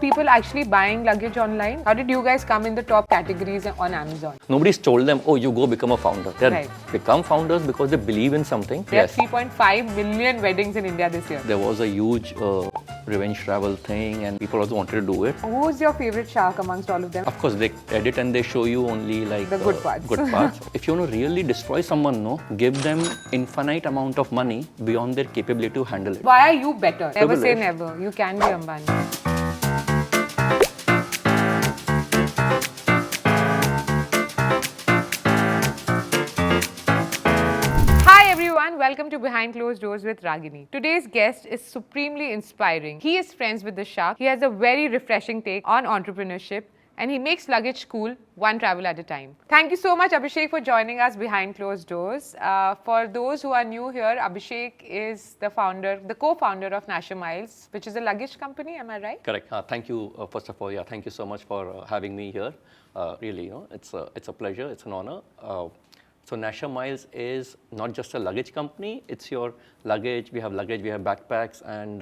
people actually buying luggage online? How did you guys come in the top categories on Amazon? Nobody's told them, oh, you go become a founder. They Right. become founders because they believe in something. There are 3.5 million weddings in India this year. There was a huge revenge travel thing and people also wanted to do it. Who's your favorite shark amongst all of them? Of course, they edit and they show you only like The good parts. Good parts. If you want to really destroy someone, no, give them infinite amount of money beyond their capability to handle it. Why are you better? Never say Privilege. never. You can be Ambani. Welcome to Behind Closed Doors with Ragini. Today's guest is supremely inspiring. He is friends with the shark. He has a very refreshing take on entrepreneurship and he makes luggage cool, one travel at a time. Thank you so much, Abhishek, for joining us behind closed doors. For those who are new here, Abhishek is the co-founder of Nasher Miles, which is a luggage company. Am I right? Correct. Thank you. First of all, thank you so much for having me here. Really, it's a pleasure. It's an honor. So Nasher Miles is not just a luggage company, it's your luggage, we have backpacks, and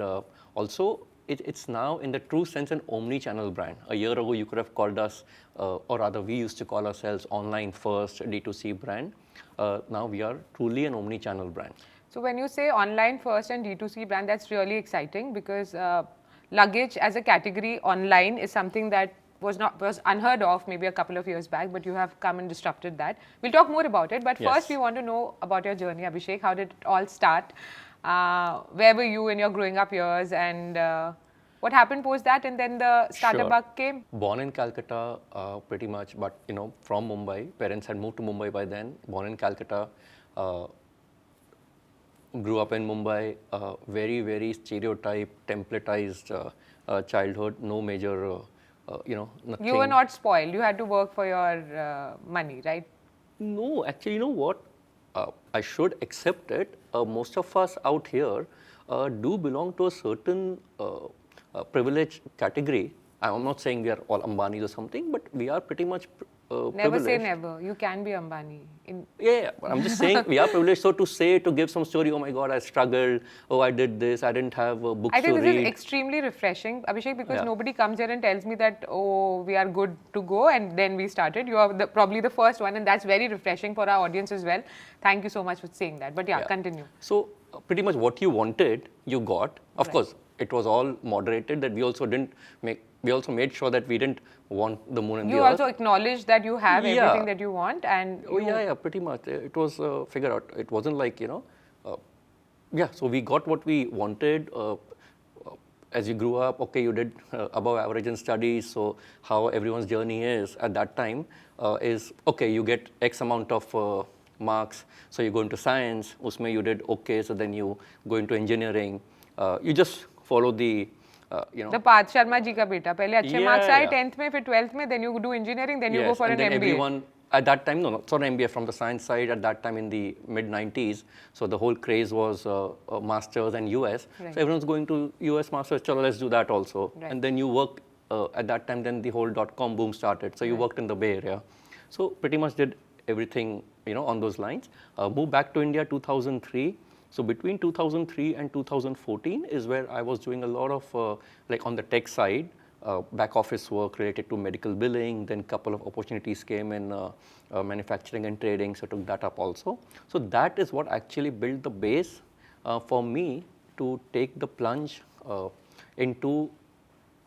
also it's now in the true sense an omni-channel brand. A year ago you could have called us, or rather we used to call ourselves online first D2C brand. Now we are truly an omni-channel brand. So when you say online first and D2C brand, that's really exciting because luggage as a category online is something that was unheard of maybe a couple of years back, but you have come and disrupted that. We'll talk more about it, but first we want to know about your journey, Abhishek. How did it all start? Where were you in your growing up years, and what happened post that, and then the startup bug came? Born in Calcutta, pretty much, but from Mumbai. Parents had moved to Mumbai by then. Born in Calcutta, grew up in Mumbai. Very, very stereotyped, templatized childhood. No major. Nothing. You were not spoiled. You had to work for your money, right? No, actually, you know what? I should accept it. Most of us out here do belong to a certain privileged category. I'm not saying we are all Ambanis or something, but we are pretty much Never privileged. say never. You can be Ambani. I'm just saying we are privileged. So to give some story, oh my God, I struggled. Oh, I did this. I didn't have books to read. I think this is extremely refreshing, Abhishek, because nobody comes here and tells me that, oh, we are good to go and then we started. You are probably the first one, and that's very refreshing for our audience as well. Thank you so much for saying that. But continue. So pretty much what you wanted, you got. Of course, it was all moderated. That we also made sure that we didn't want the moon and the earth. You also acknowledged that you have everything that you want, and pretty much. It was figured out. It wasn't like So we got what we wanted. As you grew up, okay, you did above average in studies. So how everyone's journey is at that time is okay. You get X amount of marks, so you go into science. Usme you did okay, so then you go into engineering. You just follow the the path. Sharma ji ka beta. Pehle अच्छे marks आए 10th में, फिर 12th में, then you do engineering, then you go for an MBA. Everyone at that time, not an MBA, from the science side at that time in the mid-90s. So the whole craze was masters and US. Right. So everyone's going to US masters. Chalo, let's do that also. Right. And then you work at that time. Then the whole .com boom started. So you worked in the Bay Area. So pretty much did everything on those lines. Moved back to India 2003. So between 2003 and 2014 is where I was doing a lot of like on the tech side, back office work related to medical billing. Then a couple of opportunities came in manufacturing and trading, so took that up also. So that is what actually built the base for me to take the plunge into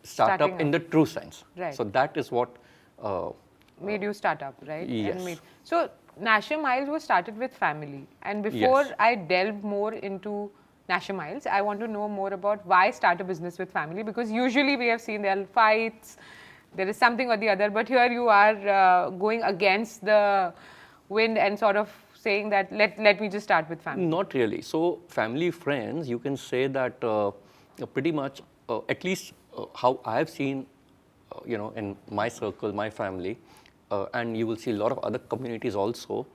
startup in the true sense. Right. So that is what made you start up, right? Yes. So Nasher Miles was started with family, and before I delve more into Nasher Miles, I want to know more about why start a business with family, because usually we have seen there are fights, there is something or the other, but here you are going against the wind and sort of saying that let me just start with family. Not really. So family, friends, you can say that pretty much, at least how I've seen, in my circle, my family, and you will see a lot of other communities also,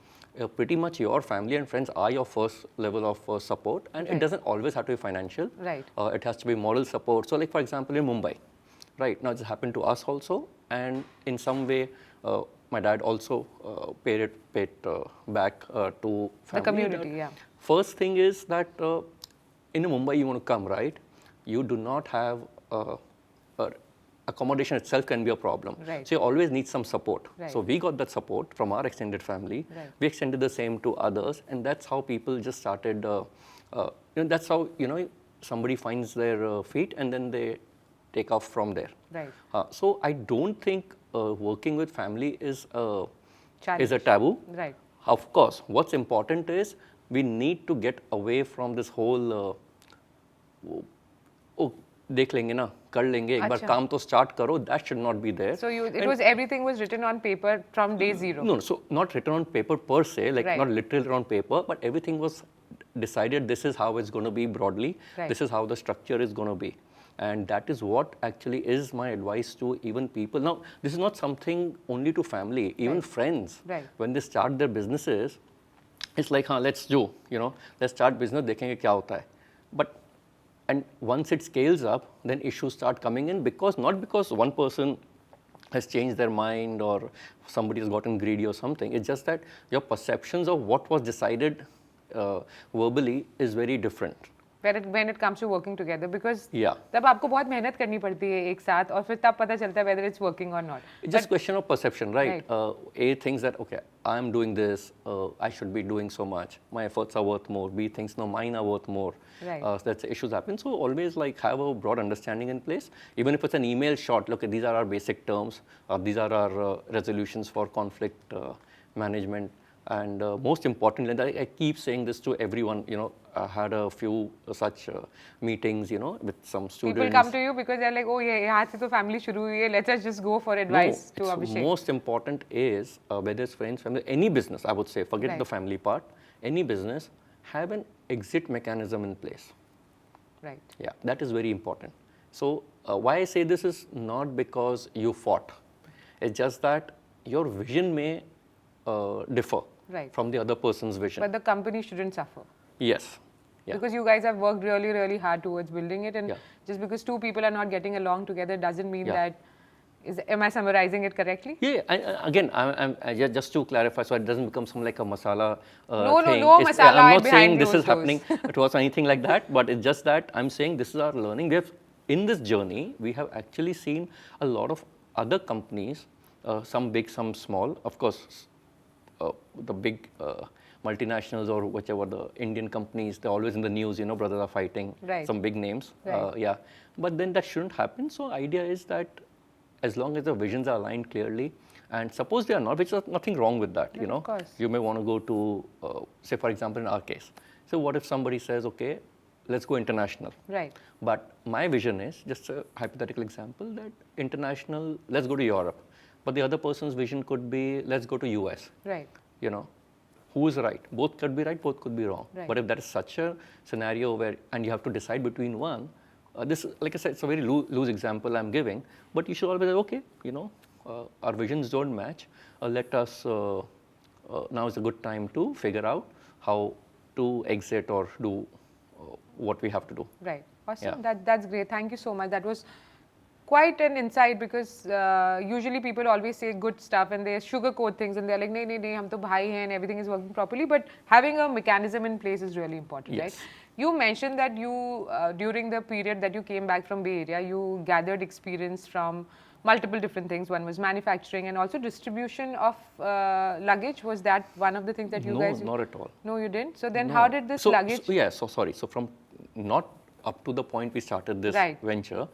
pretty much your family and friends are your first level of support, and it doesn't always have to be financial. Right. It has to be moral support. So like for example in Mumbai, right, now this happened to us also, and in some way my dad also paid it back to family. The community, First thing is that in Mumbai you want to come, right? You do not have a accommodation itself can be a problem. Right. So you always need some support. Right. So we got that support from our extended family. Right. We extended the same to others, and that's how people just started. That's how somebody finds their feet, and then they take off from there. Right. So I don't think working with family is a Challenge. taboo. Right. Of course, what's important is we need to get away from this whole देख लेंगे ना कर लेंगे एक बार काम तो start करो, that should not be there. So everything was written on paper from day zero. No, so not written on paper per se, like Right. not literally on paper, but everything was decided. This is how it's going to be broadly. Right. This is how the structure is going to be, and that is what actually is my advice to even people. Now, this is not something only to family, even Right. friends. Right. When they start their businesses, it's like, let's do, let's start business, देखेंगे क्या होता है. But and once it scales up, then issues start coming in not because one person has changed their mind or somebody has gotten greedy or something. It's just that your perceptions of what was decided verbally is very different. When it comes to working together, because Yeah. तब आपको बहुत मेहनत करनी पड़ती है एक साथ और फिर तब पता चलता है whether it's working or not. It's just question of perception, right? Right. A thinks that, okay, I'm doing this, I should be doing so much, my efforts are worth more. B thinks, no, mine are worth more. Right. That's issues happen. So always have a broad understanding in place. Even if it's an email short, look, these are our basic terms, these are our resolutions for conflict management. And most importantly, and I keep saying this to everyone, I had a few such meetings, with some students. People come to you because they're like, oh, yeah, यहाँ से तो family शुरू हुई है, let's just go for advice to Abhishek. Most important is, whether it's friends, family, any business, I would say, forget Right. the family part, any business, have an exit mechanism in place. Right. Yeah, that is very important. So why I say this is not because you fought. It's just that your vision may differ Right. from the other person's vision. But the company shouldn't suffer. Yes. Yeah. Because you guys have worked really, really hard towards building it, and Yeah. just because two people are not getting along together doesn't mean Yeah. am I summarizing it correctly? Yeah, again, just to clarify, so it doesn't become some like a masala No, thing. no It's- masala I'm not behind saying this closed is happening towards anything like that, but it's just that I'm saying this is our learning. In this journey, we have actually seen a lot of other companies, some big, some small. Of course, the big multinationals or whichever the Indian companies, they're always in the news, brothers are fighting, Right. some big names. Right. Yeah, but then that shouldn't happen. So idea is that as long as the visions are aligned clearly, and suppose they are not, which is nothing wrong with that, No, of course. You may want to go to, say for example in our case, so what if somebody says, okay, let's go international. Right. But my vision is, just a hypothetical example, that international, let's go to Europe. But the other person's vision could be, let's go to US. Right. Who is right? Both could be right, both could be wrong. Right. But if that is such a scenario where, and you have to decide between one, this, like I said, it's a very loose example I'm giving, but you should always say, okay, our visions don't match. Let us, now is a good time to figure out how to exit or do what we have to do. Right. Awesome. Yeah. That's great. Thank you so much. That was quite an insight, because usually people always say good stuff and they sugarcoat things and they're like, nahi, nahi, nahi, hum to bhai hain and everything is working properly. But having a mechanism in place is really important, Yes. right? You mentioned that you, during the period that you came back from Bay Area, you gathered experience from multiple different things. One was manufacturing and also distribution of luggage. Was that one of the things that you guys? No, not at all. No, you didn't. So then, No. how did this luggage? So sorry. So from not up to the point we started this Right. venture.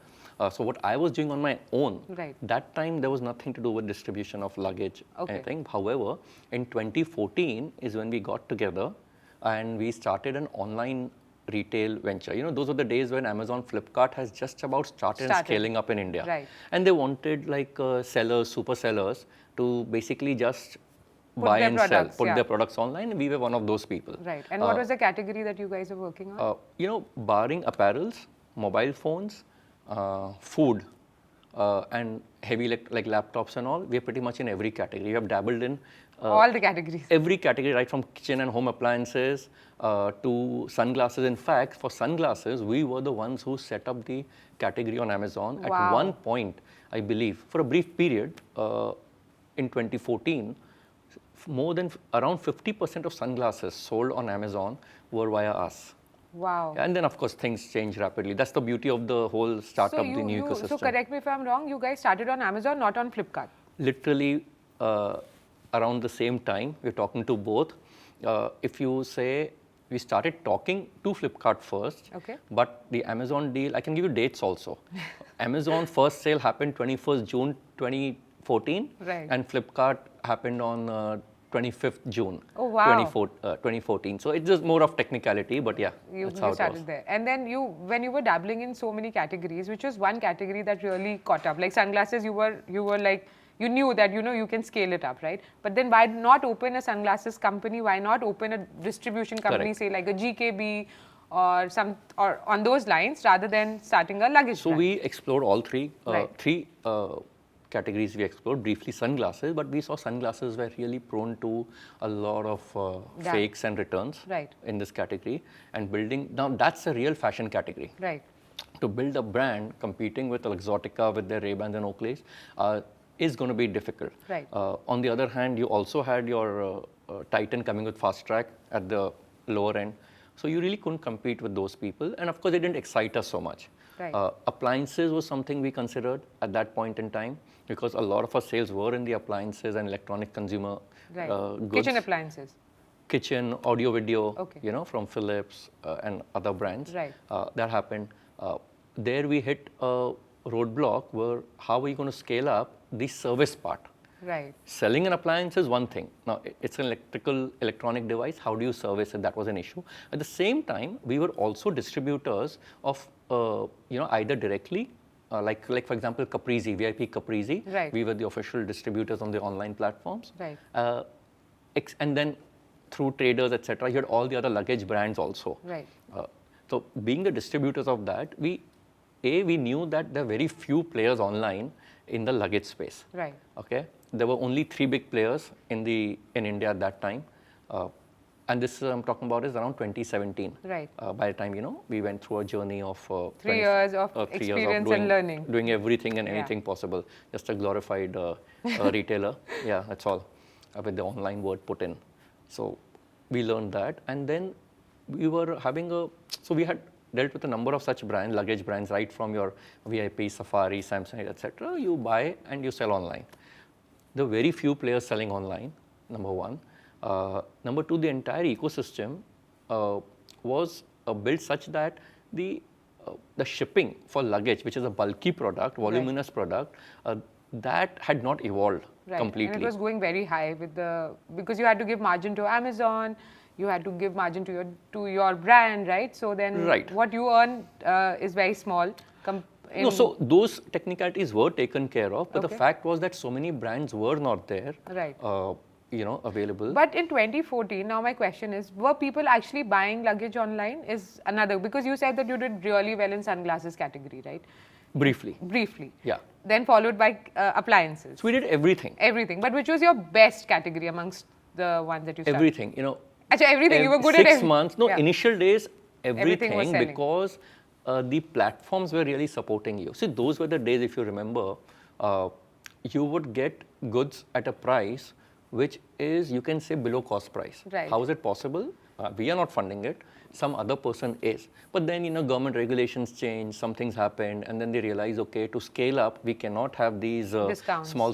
So what I was doing on my own, Right. that time there was nothing to do with distribution of luggage, Okay. anything. However, in 2014 is when we got together and we started an online retail venture. Those were the days when Amazon, Flipkart has just about started. Scaling up in India. Right. And they wanted like sellers, super sellers to basically just Put buy their and sell, products, put yeah. their products online. And we were one of those people. Right. And what was the category that you guys are working on? Barring apparels, mobile phones, food, and heavy like laptops and all, we are pretty much in every category. We have dabbled in All the categories. every category, right from kitchen and home appliances to sunglasses. In fact, for sunglasses, we were the ones who set up the category on Amazon. Wow. At one point, I believe, for a brief period in 2014, more than around 50% of sunglasses sold on Amazon were via us. Wow. And then, of course, things change rapidly. That's the beauty of the whole startup, the new ecosystem. So correct me if I'm wrong, you guys started on Amazon, not on Flipkart. Literally around the same time, we're talking to both. If you say we started talking to Flipkart first, Okay. but the Amazon deal, I can give you dates also. Amazon first sale happened 21st June 2014, Right. and Flipkart happened on 25th June Oh, wow. 2014. So it's just more of technicality, but yeah, You that's how it was. started there. And then when you were dabbling in so many categories, which was one category that really caught up? Like sunglasses, you were like, you knew that, you can scale it up, right? But then why not open a sunglasses company? Why not open a distribution company, Correct. say like a GKB or on those lines, rather than starting a luggage So brand? we explored all three. Right. Three categories we explored. Briefly sunglasses, but we saw sunglasses were really prone to a lot of fakes and returns Right. in this category. And building, now that's a real fashion category. Right. To build a brand competing with Exotica, with their Ray-Bans and Oakleys, is going to be difficult. Right. On the other hand, you also had your Titan coming with Fast Track at the lower end. So you really couldn't compete with those people. And of course, it didn't excite us so much. Right. Appliances was something we considered at that point in time, because a lot of our sales were in the appliances and electronic consumer Right. goods. Kitchen appliances. Kitchen, audio, video, Okay. from Philips and other brands. Right. That happened. There we hit a roadblock where how are you going to scale up the service part? Right. Selling an appliance is one thing. Now, it's an electronic device. How do you service it? That was an issue. At the same time, we were also distributors of, either directly, like for example, Caprizi, VIP Caprizi. Right. We were the official distributors on the online platforms. Right. And then through traders, etc., you had all the other luggage brands also. Right. So being the distributors of that, we knew that there are very few players online in the luggage space. Right. Okay, there were only 3 big players in India at that time, and this I'm talking about is around 2017. Right. By the time we went through a journey of 3 years of experience and learning. doing everything and Yeah. anything possible, just a glorified retailer. Yeah, that's all, with the online word put in. So we learned that, and then we were having so we had dealt with a number of such brands, luggage brands, right from your VIP, Safari, Samsonite, etc. You buy and you sell online. There are very few players selling online, number one. Number two, the entire ecosystem was built such that the shipping for luggage, which is a bulky product, voluminous product, that had not evolved completely. And it was going very high because you had to give margin to Amazon, you had to give margin to your brand, right? So then what you earn is very small. No, so those technicalities were taken care of, but the Okay. fact was that so many brands were not there, Right. Available. But in 2014, now my question is, were people actually buying luggage online? Is another, because you said that you did really well in sunglasses category, right? Briefly. Briefly. Yeah. Then followed by appliances. So we did everything. Everything. But which was your best category amongst the ones that you started? Everything, Actually, everything. You were good at 6 everything. months, no, Yeah. initial days, Everything was everything, selling. because the platforms were really supporting you. See, those were the days, if you remember, you would get goods at a price which is, you can say, below cost price. Right. How is it possible? We are not funding it. Some other person is. But then, government regulations change, some things happened, and then they realize, okay, to scale up, we cannot have these Discounts. small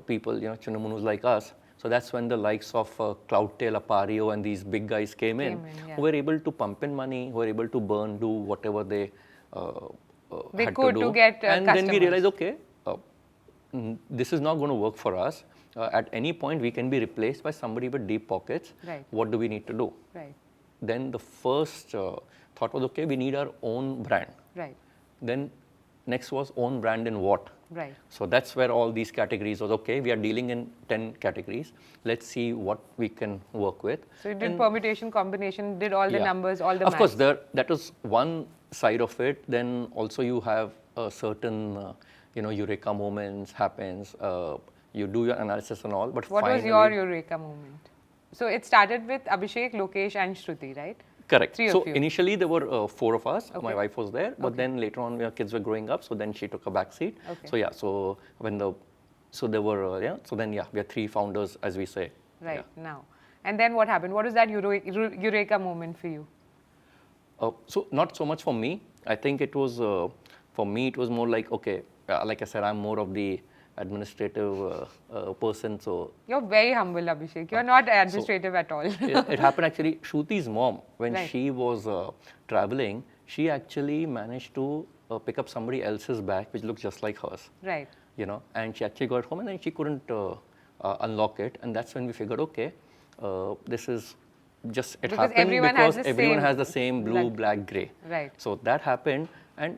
people, Chunamunus like us. So that's when the likes of Cloudtail, Appario, and these big guys came in, yeah. who were able to pump in money, who were able to burn, do whatever they had could to do. to get and then we customers. realized, okay, this is not going to work for us. At any point, we can be replaced by somebody with deep pockets. Right. What do we need to do? Right. Then the first thought was, okay, we need our own brand. Right. Then next was own brand in what? Right. So that's where all these categories was, okay, we are dealing in 10 categories. Let's see what we can work with. So you did permutation, combination, did all the numbers, all the Of course, maths. that was one side of it. Then also you have a certain, Eureka moments happens. You do your analysis and all, but What finally, was your Eureka moment? So it started with Abhishek, Lokesh and Shruti, right? Correct. 3 So of you. initially there were 4 of us. Okay. My wife was there, but then later on, kids were growing up, so then she took a back seat. Okay. So yeah, so there were so then we are 3 founders, as we say. Right, now. And then what happened? What was that Eureka moment for you? So not so much for me. I think it was, for me, it was more like, okay, like I said, I'm more of the administrative person. So You're very humble, Abhishek. You're not administrative at all. it happened actually, Shruti's mom, when Right. she was traveling, she actually managed to pick up somebody else's bag, which looked just like hers. Right. You know, and she actually got home and then she couldn't unlock it. And that's when we figured, okay, this is just, it Because happened everyone has because the everyone same has the same blue, black, gray. Right. So that happened, and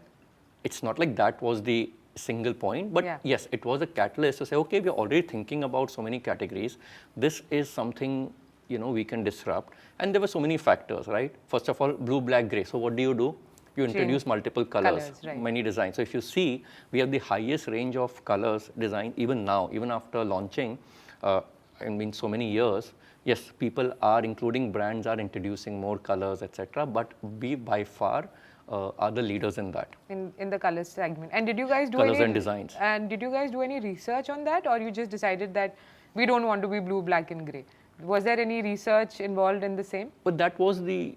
it's not like that was the single point, but Yeah. yes, it was a catalyst to say, okay, we're already thinking about so many categories. This is something, you know, we can disrupt. And there were so many factors, right? First of all, blue, black, gray. So what do? You introduce multiple colors, right. many designs. So if you see, we have the highest range of colors design even now, even after launching, I mean, so many years. Yes, people are, including brands, are introducing more colors, etc. But we by far are the leaders in that. In the colors segment. And did you guys do Colors any and designs. And did you guys do any research on that, or you just decided that we don't want to be blue, black, and gray? Was there any research involved in the same? But that was the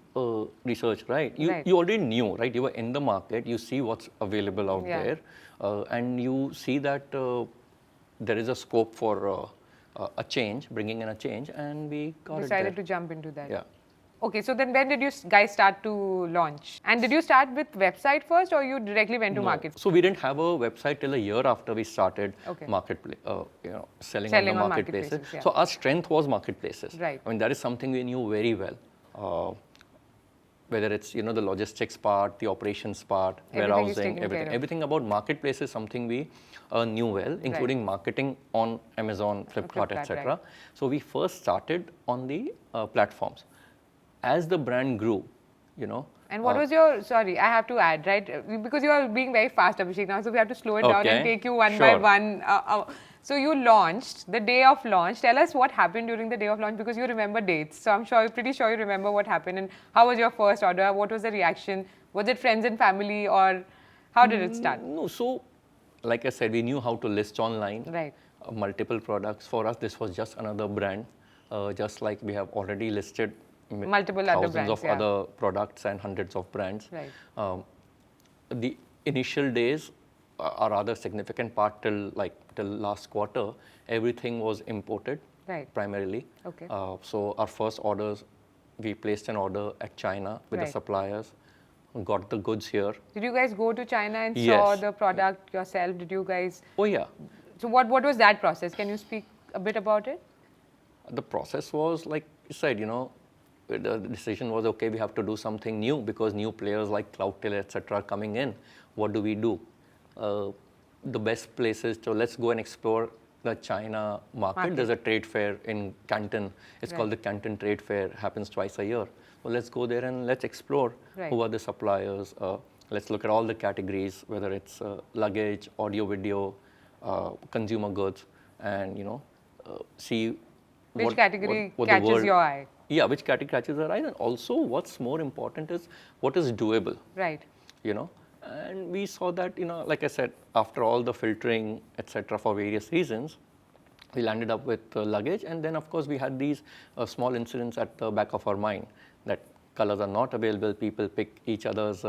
research, right? Right. You already knew, right? You were in the market, you see what's available out Yeah. there, and you see that there is a scope for a change, bringing in a change, and we got Decided it there. to jump into that. Yeah. Okay, so then when did you guys start to launch? And did you start with website first, or you directly went to No. market? So we didn't have a website till a year after we started Okay. marketplace, selling Selling on the on marketplaces. marketplaces, yeah. So our strength was marketplaces. Right. I mean, that is something we knew very well. Whether it's the logistics part, the operations part, Everything is warehousing, taken care everything. of. Everything about marketplace is something we knew well, including marketing on Amazon, Flipkart, Flipkart, etc. right. So we first started on the platforms. As the brand grew, And what was your, sorry, I have to add, right? Because you are being very fast, Abhishek, now, so we have to slow it down and Okay, take you one by sure. one. So you launched, the day of launch. Tell us what happened during the day of launch, because you remember dates. So I'm pretty sure you remember what happened, and how was your first order? What was the reaction? Was it friends and family, or how did it start? No, so like I said, we knew how to list online. Right. Multiple products. For us, this was just another brand, just like we have already listed Multiple other thousands brands, of yeah. other products and hundreds of brands. Right. The initial days are rather significant part till last quarter. Everything was imported, Right. primarily. Okay. So our first orders, we placed an order at China with Right. the suppliers, got the goods here. Did you guys go to China and saw Yes. the product yourself? Did you guys? Oh yeah, So what was that process? Can you speak a bit about it? the process was like you said, the decision was, okay, we have to do something new because new players like Cloudtail, etc. are coming in. What do we do? The best places to let's go and explore the China market. There's a trade fair in Canton. It's called the Canton Trade Fair. Happens twice a year. So let's go there and let's explore who are the suppliers. Let's look at all the categories, whether it's luggage, audio, video, consumer goods, and see Which category what the catches world- your eye? Yeah, which category catches our eye, and also what's more important is what is doable. Right. And we saw that, like I said, after all the filtering, etc., for various reasons, we landed up with luggage, and then of course we had these small incidents at the back of our mind that colors are not available. People pick each other's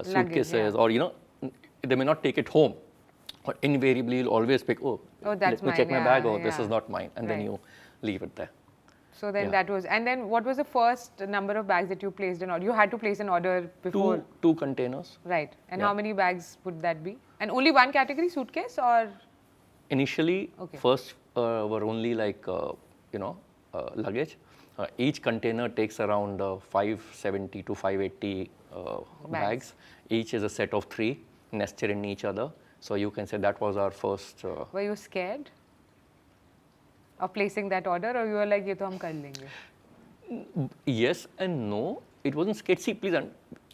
suitcases, or they may not take it home, but invariably you'll always pick, that's let me mine, check my bag, yeah, this yeah. is not mine, and then Right. you leave it there. So then Yeah. that was, and then what was the first number of bags that you placed an order? You had to place an order before, Two containers. right? And Yeah. how many bags would that be? And only one category, suitcase, or? Initially, Okay. first were only like, luggage. Each container takes around 570 to 580 bags. Each is a set of 3 nested in each other. So you can say that was our first. Were you scared of placing that order, or you were like, "Ye to hum kar lenge"? Yes and no. It wasn't scared. See, please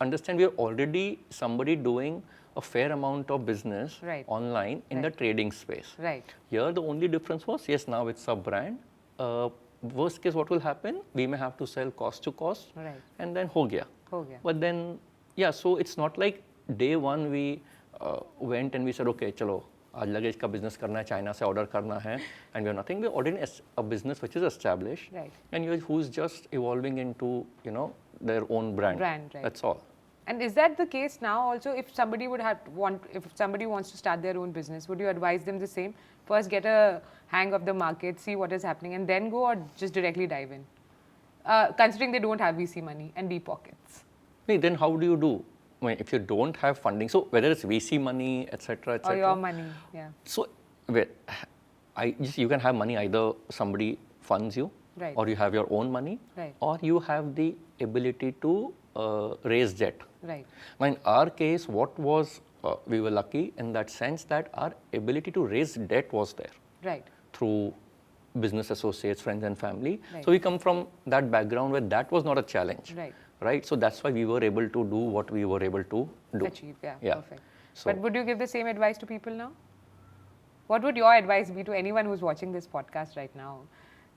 understand, we are already somebody doing a fair amount of business Right. online in the trading space. Right. Here, the only difference was, yes, now it's a brand. Worst case, what will happen? We may have to sell cost to cost, Right. and then ho gaya. Ho gaya. But then, yeah, so it's not like day one we went and we said, okay, chalo, आज luggage का business करना है, China से order करना है, and we are nothing, we order a business which is established, and you who is just evolving into their own brand, that's all. And is that the case now also? If somebody if somebody wants to start their own business, would you advise them the same? First get a hang of the market, see what is happening, and then go, or just directly dive in? Considering they don't have VC money and deep pockets. Then how do you do? I mean, if you don't have funding, so whether it's VC money, etc., or your money, yeah. So, you can have money, either somebody funds you, or you have your own money, or you have the ability to raise debt. Right. Now, in our case, what was we were lucky in that sense that our ability to raise debt was there. Right. Through business associates, friends, and family. So we come from that background where that was not a challenge. Right. So that's why we were able to do what we were able to do. Achieve. Yeah. Perfect. So, but would you give the same advice to people now? What would your advice be to anyone who's watching this podcast right now?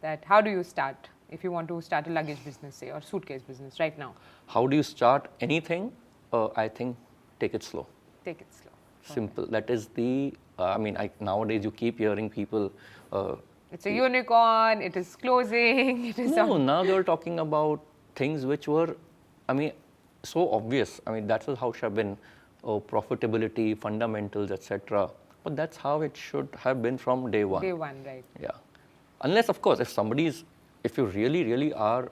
That how do you start if you want to start a luggage business, say, or suitcase business right now? How do you start anything? I think take it slow. Take it slow. Simple. That is the. Nowadays you keep hearing people. It's a unicorn. It is closing. It is. No, now they're talking about things which were, so obvious. That is how it should have been. Profitability, fundamentals, etc. But that's how it should have been from day one. Day one, right? Yeah. Unless, of course, if you really, really are,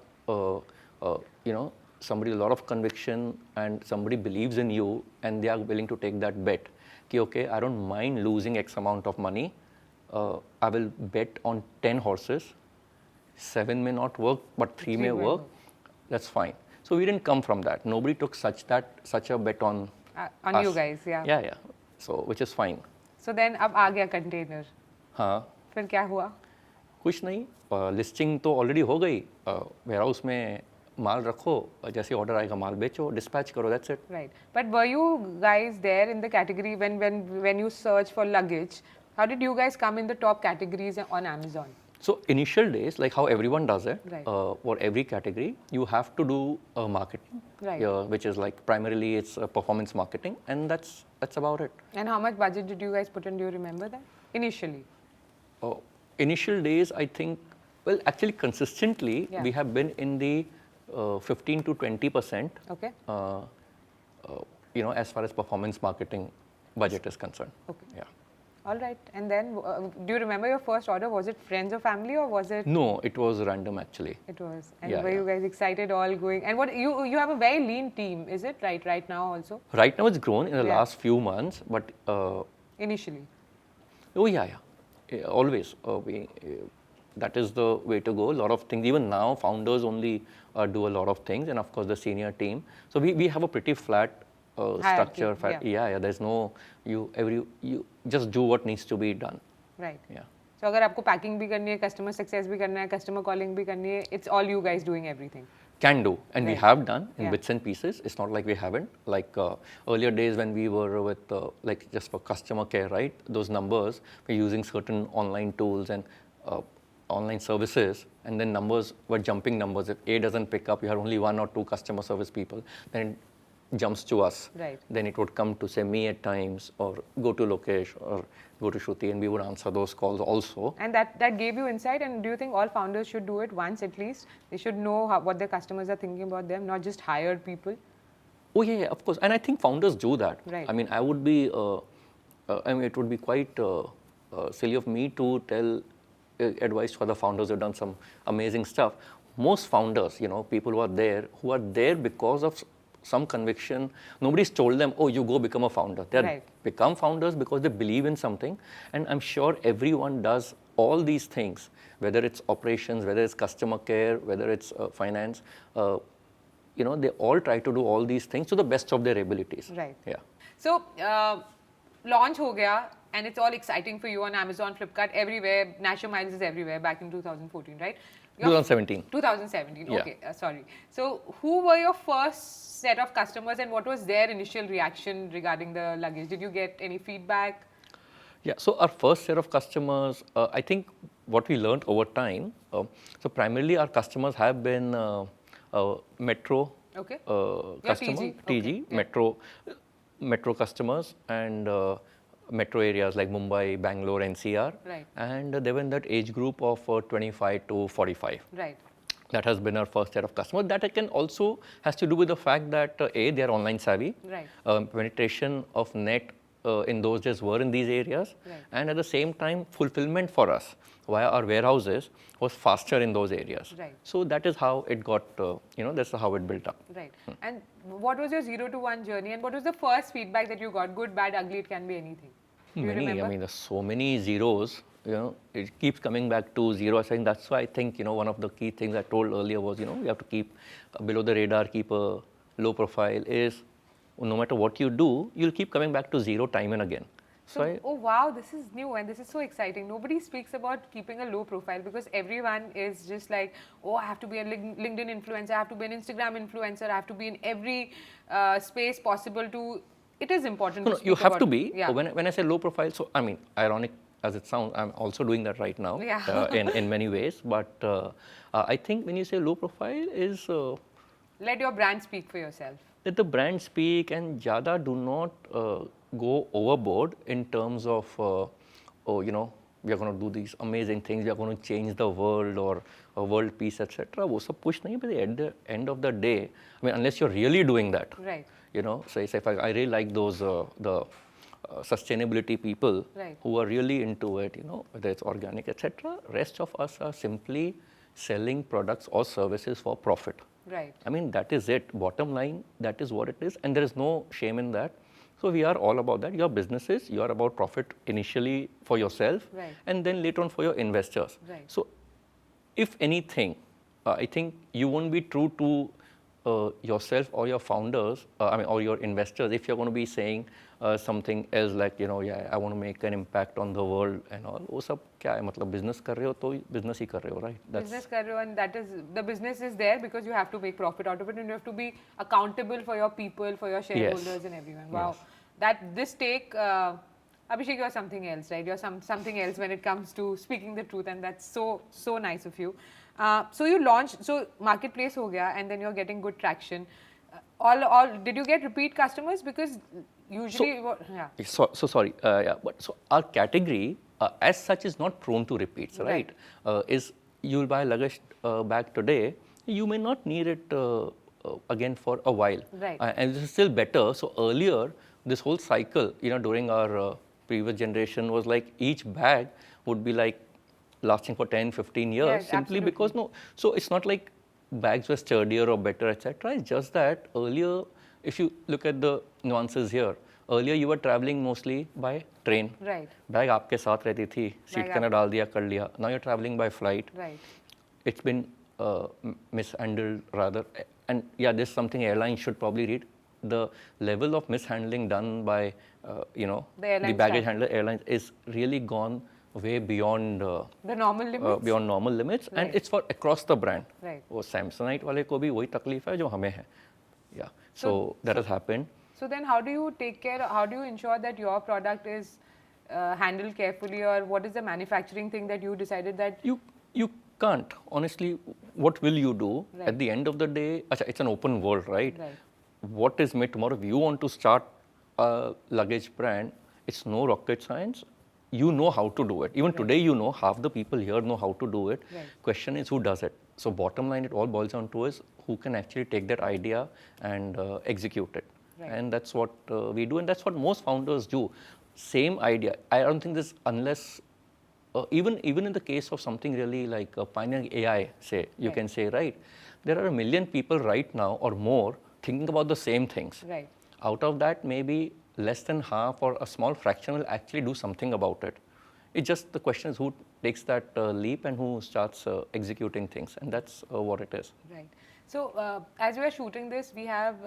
somebody with a lot of conviction and somebody believes in you and they are willing to take that bet. Okay, I don't mind losing X amount of money. I will bet on 10 horses. 7 may not work, but 3 may work. That's fine. So we didn't come from that. Nobody took such a bet on us. You guys, yeah. Yeah. So which is fine. So then, अब आ गया container. हाँ. फिर क्या हुआ? कुछ नहीं. Listing तो already हो गई. वेयरहाउस में माल रखो, जैसे ऑर्डर आएगा माल बेचो, dispatch करो, that's it. Right. But were you guys there in the category when you search for luggage? How did you guys come in the top categories on Amazon? So initial days, like how everyone does it, for every category, you have to do marketing, which is like primarily it's performance marketing, and that's about it. And how much budget did you guys put in? Do you remember that initially? Initial days, I think, well, actually consistently, we have been in the 15 to 20%. Okay. As far as performance marketing budget is concerned. Okay. Yeah. All right. And then, do you remember your first order? Was it friends or family, or was it? No, it was random actually. It was. And were you guys excited, all going? And what you have a very lean team, is it right now also? Right now it's grown in the last few months, but initially. Oh yeah. Always that is the way to go. A lot of things. Even now, founders only do a lot of things, and of course the senior team. So we have a pretty flat structure. There's no you just do what needs to be done. Right. Yeah. So अगर आपको packing भी करनी है, customer success भी करना है, customer calling भी करनी है, it's all you guys doing everything. Can do, and we have done in bits and pieces. It's not like we haven't. Like earlier days when we were with like just for customer care, right? Those numbers, we're using certain online tools and online services, and then numbers were jumping numbers. If A doesn't pick up, you have only 1 or 2 customer service people, then it jumps to us. Right. Then it would come to say me at times, or go to Luggage, or go to Shruti, and we would answer those calls also. And that gave you insight. And do you think all founders should do it once at least? They should know what their customers are thinking about them, not just hired people. Oh yeah, of course. And I think founders do that. Right. I mean, I would be. It would be quite silly of me to tell advice for the founders who've done some amazing stuff. Most founders, people who are there because of some conviction. Nobody's told them, oh, you go become a founder. They become founders because they believe in something. And I'm sure everyone does all these things, whether it's operations, whether it's customer care, whether it's finance. They all try to do all these things to the best of their abilities. Right. Yeah. So, launch ho gaya, and it's all exciting for you on Amazon, Flipkart, everywhere. Nasher Miles is everywhere back in 2014, right? 2017. 2017, okay, sorry. So, who were your first set of customers, and what was their initial reaction regarding the luggage? Did you get any feedback? Yeah, so our first set of customers, I think what we learned over time, so primarily our customers have been metro customers, TG, metro customers, and metro areas like Mumbai, Bangalore, NCR. Right. And they were in that age group of 25 to 45. Right. That has been our first set of customers. That again also has to do with the fact that A, they are online savvy. Right. Penetration of net in those days were in these areas. Right. And at the same time, fulfillment for us via our warehouses was faster in those areas. Right. So that is how it got, that's how it built up. Right. And what was your 0 to 1 journey, and what was the first feedback that you got? Good, bad, ugly, it can be anything. Do you remember? I mean, there's so many zeros, it keeps coming back to zero. I think that's why I think, one of the key things I told earlier was, you have to keep below the radar, keep a low profile is no matter what you do, you'll keep coming back to zero time and again. So, oh wow, this is new and this is so exciting. Nobody speaks about keeping a low profile because everyone is just like, oh, I have to be a LinkedIn influencer, I have to be an Instagram influencer, I have to be in every space possible to. It is important. No, you have to be. Yeah. When I say low profile, so I mean, ironic as it sounds, I'm also doing that right now. Yeah. In many ways. But I think when you say low profile is let your brand speak for yourself. Let the brand speak, and Jada do not go overboard in terms of, we are going to do these amazing things, we are going to change the world or a world peace, etc. वो सब कुछ नहीं, but at the end of the day, I mean, unless you're really doing that, right? So if I really like those the sustainability people right. who are really into it, whether it's organic, etc. Rest of us are simply selling products or services for profit. Right. I mean, that is it. Bottom line, that is what it is, and there is no shame in that. So we are all about that. Your businesses, you are about profit initially for yourself, right. and then later on for your investors. Right. So, if anything, I think you won't be true to yourself or your founders, or your investors, if you're going to be saying something else like, I want to make an impact on the world and all. वो सब क्या है? मतलब business कर रहे हो तो business ही कर रहे हो, right? Business कर रहे हो, and that is the business is there because you have to make profit out of it, and you have to be accountable for your people, for your shareholders, yes. and everyone. Wow, yes. That this take. Abhishek, you're something else, right? You're something else when it comes to speaking the truth, and that's so nice of you. So you launched, so marketplace ho gaya, and then you're getting good traction. Did you get repeat customers? Because usually, So sorry, but so our category as such is not prone to repeats, right? Is you'll buy luggage bag today, you may not need it again for a while, right? And this is still better. So earlier, this whole cycle, during our previous generation was like each bag would be like lasting for 10, 15 years, yes, simply absolutely. because so it's not like bags were sturdier or better, etc. It's just that earlier, if you look at the nuances here, earlier you were traveling mostly by train. Right. Bag आपके साथ रहती थी, seat के अंदर डाल दिया, कर लिया. Now you're traveling by flight. Right. It's been mishandled rather, and yeah, this is something airlines should probably read. The level of mishandling done by the baggage handler airlines is really gone way beyond the normal limits. Beyond normal limits, right. and it's for across the brand. Right. वो Samsonite वाले को भी वही तकलीफ है जो हमें है. Yeah. So that has happened. So then, how do you take care? How do you ensure that your product is handled carefully, or what is the manufacturing thing that you decided that you can't honestly? What will you do right. at the end of the day? It's an open world, right? Right. What is made tomorrow? If you want to start a luggage brand, it's no rocket science. You know how to do it. Even right. today, half the people here know how to do it. Right. Question is who does it. So bottom line, it all boils down to is who can actually take that idea and execute it. Right. And that's what we do, and that's what most founders do. Same idea. I don't think this, unless even in the case of something really like pioneering AI, you right. can say, right, there are 1 million people right now or more thinking about the same things. Right. Out of that, maybe less than half or a small fraction will actually do something about it. It's just the question is who takes that leap and who starts executing things, and that's what it is. Right. So as we are shooting this, we have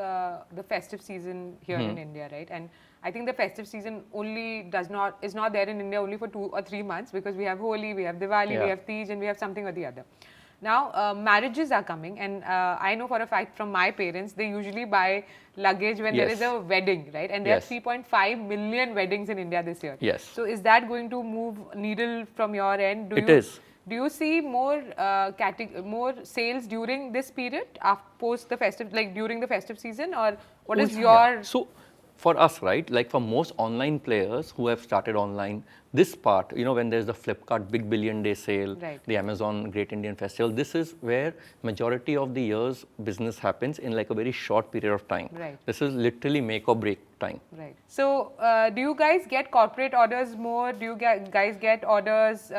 the festive season here in India, right? And I think the festive season is not there in India only for 2 or 3 months, because we have Holi, we have Diwali, yeah. we have Tej, and we have something or the other. Now, marriages are coming, and I know for a fact from my parents, they usually buy luggage when yes. there is a wedding, right? And there yes. are 3.5 million weddings in India this year. Yes. So is that going to move needle from your end? It is. Do you see more sales during this period, post the festive, like during the festive season, or what is your? So, for us, right, like for most online players who have started online, this part, when there's the Flipkart Big Billion Day sale, Right. the Amazon Great Indian Festival, this is where majority of the year's business happens in like a very short period of time. Right. This is literally make or break time. Right. So, do you guys get corporate orders more? Do you guys get orders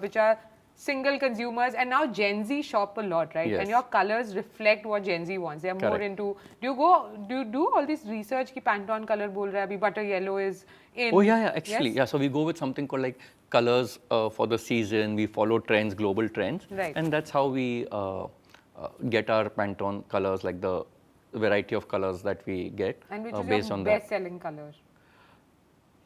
which are single consumers? And now Gen Z shop a lot, right? Yes. And your colors reflect what Gen Z wants. They are more Correct. into. Do you do all this research? Ki Pantone color bol raha hai, abhi butter yellow is in. Oh yeah, actually, Yes? yeah. So we go with something called like colors for the season. We follow trends, global trends, Right. and that's how we get our Pantone colors, like the variety of colors that we get And which is based your on that. best-selling color?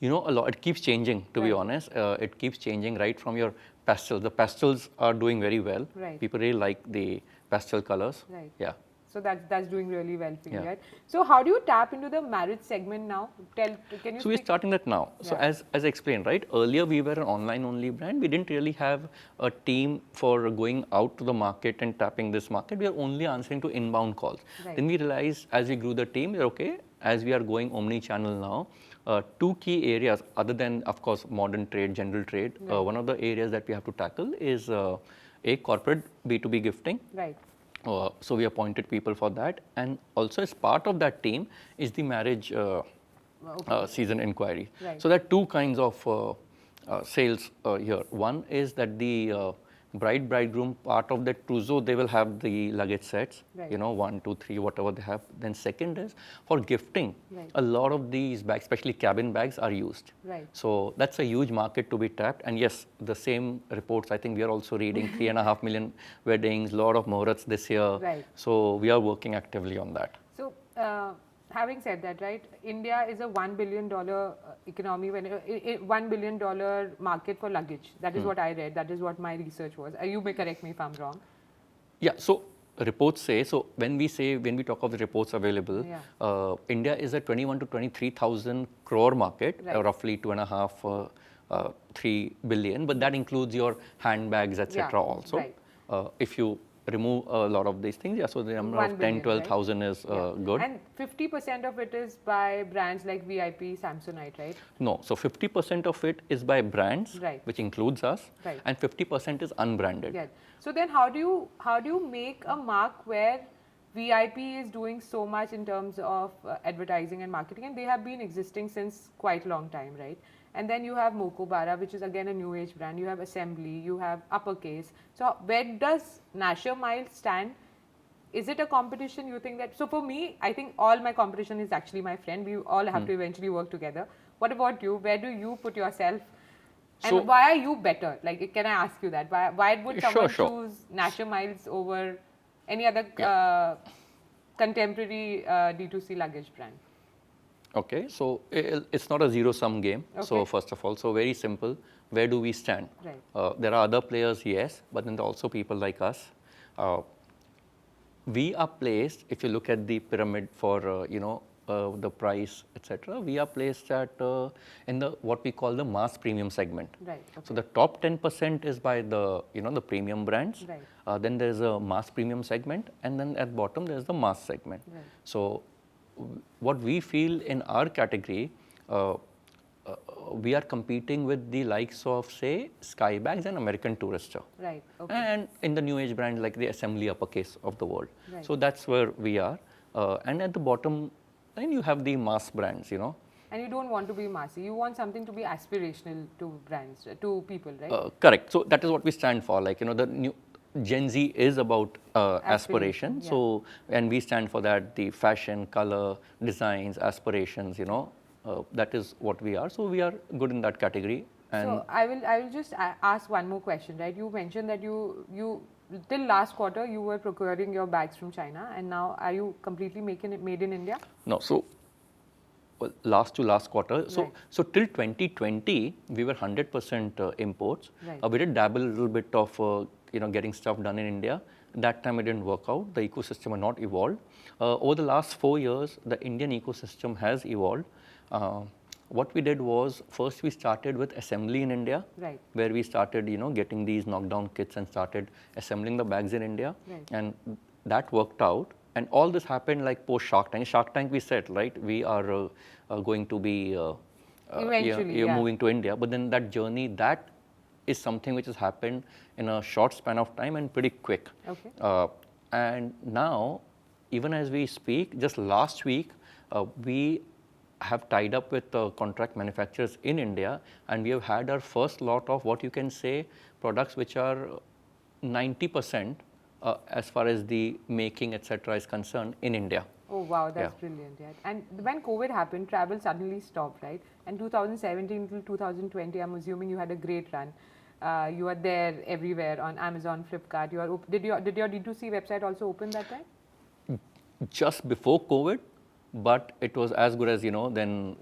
A lot. It keeps changing. To be Right. honest, it keeps changing right from your pastels. The pastels are doing very well. Right. People really like the pastel colors. Right. Yeah. So that's doing really well for you, Yeah. right? So how do you tap into the marriage segment now? Can you So we're speak? starting that now. So Yeah. as I explained, right, earlier we were an online only brand. We didn't really have a team for going out to the market and tapping this market. We are only answering to inbound calls. Right. Then we realized as we grew the team, we're okay, as we are going omni-channel now, two key areas other than, of course, modern trade, general trade, Right. one of the areas that we have to tackle is a corporate B2B gifting. Right. So we appointed people for that, and also as part of that team is the marriage season inquiry. Right. So there are two kinds of sales here. One is that the bridegroom part of the trousseau, they will have the luggage sets, Right. 1, 2, 3, whatever they have. Then second is for gifting. Right. A lot of these bags, especially cabin bags, are used. Right. So that's a huge market to be tapped. And yes, the same reports, I think we are also reading 3.5 million weddings, lot of muhurats this year. Right. So we are working actively on that. So, having said that, right, India is a $1 billion economy, $1 billion market for luggage. That is what I read. That is what my research was. You may correct me if I'm wrong. Yeah, so reports say, so when we talk of the reports available, Yeah. India is a 21 to 23,000 crore market, Right. roughly 2.5, 3 billion, but that includes your handbags, etc. Yeah, also. right. If you remove a lot of these things, yeah, so the number 1 of 10, billion, 12,000 is Yeah. good. And 50% of it is by brands like VIP, Samsonite, right? No, so 50% of it is by brands, Right. which includes us, Right. and 50% is unbranded. Yeah. So then how do you make a mark where VIP is doing so much in terms of advertising and marketing, and they have been existing since quite a long time, right? And then you have Mokobara, which is again a new age brand. You have Assembly, you have Uppercase. So where does Nasher Miles stand? Is it a competition? You think that? So for me, I think all my competition is actually my friend. We all have to eventually work together. What about you? Where do you put yourself? And So- why are you better? Like, can I ask you that? Why would someone Sure. choose Nasher Miles over any other contemporary D2C luggage brand? Okay, so it's not a zero-sum game. So Okay. first of all, so very simple, where do we stand? Right. There are other players, yes, but then there are also people like us. We are placed, if you look at the pyramid for, the price, etc., we are placed at in the what we call the mass premium segment. Right. Okay. So the top 10% is by the, the premium brands. Right. Then there's a mass premium segment, and then at bottom there's the mass segment. Right. So what we feel in our category, we are competing with the likes of, say, Skybags and American Tourister. Right. Okay. And in the new age brands like the Assembly Uppercase of the world. Right. So that's where we are. And at the bottom, then you have the mass brands, And you don't want to be massy. You want something to be aspirational to brands, to people, right? Correct. So that is what we stand for. Like, the new Gen Z is about aspiration. yeah. So, and we stand for that, the fashion, color, designs, aspirations, that is what we are. So we are good in that category. And So I will just ask one more question, right? You mentioned that you till last quarter you were procuring your bags from China, and now are you completely making it made in India? no, so last quarter. So, Right. so till 2020, we were 100% imports. Right. We did dabble a little bit of, getting stuff done in India. That time it didn't work out. The ecosystem had not evolved. Over the last 4 years, the Indian ecosystem has evolved. What we did was, first we started with assembly in India, Right. where we started, getting these knockdown kits and started assembling the bags in India. Right. And that worked out. And all this happened like post Shark Tank. Shark Tank, we said, right, we are going to be Eventually, yeah. moving to India. But then that journey, that is something which has happened in a short span of time and pretty quick. Okay. And now, even as we speak, just last week, we have tied up with contract manufacturers in India, and we have had our first lot of what you can say products which are 90% as far as the making, etc., is concerned in India. Oh wow, that's brilliant. Yeah. And when COVID happened, travel suddenly stopped, right? And 2017 till 2020, I'm assuming you had a great run. You were there everywhere on Amazon, Flipkart. Did your D2C website also open that time? Just before COVID, but it was as good as then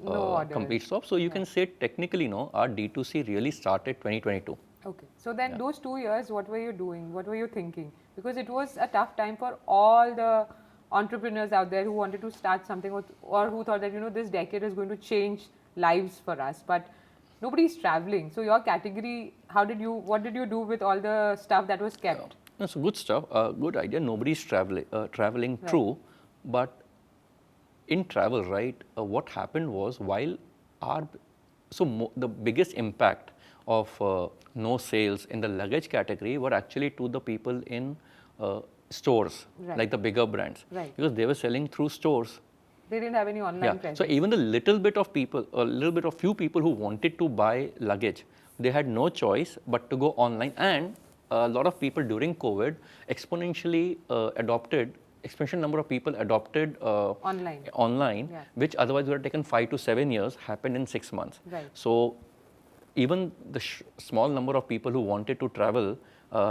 complete stop. So you can say technically, our D2C really started 2022. Okay. So then those 2 years, what were you doing? What were you thinking? Because it was a tough time for all the entrepreneurs out there who wanted to start something or who thought that, this decade is going to change lives for us. But nobody's traveling. So your category, what did you do with all the stuff that was kept? That's good stuff. Good idea. Nobody's traveling, Right. true. But in travel, right, what happened was while the biggest impact of no sales in the luggage category were actually to the people in stores, Right. like the bigger brands, Right. because they were selling through stores. They didn't have any online presence. So even the few people who wanted to buy luggage, they had no choice but to go online. And a lot of people during COVID exponential number of people adopted online, Yeah. which otherwise would have taken 5 to 7 years, happened in 6 months. Right. So even the small number of people who wanted to travel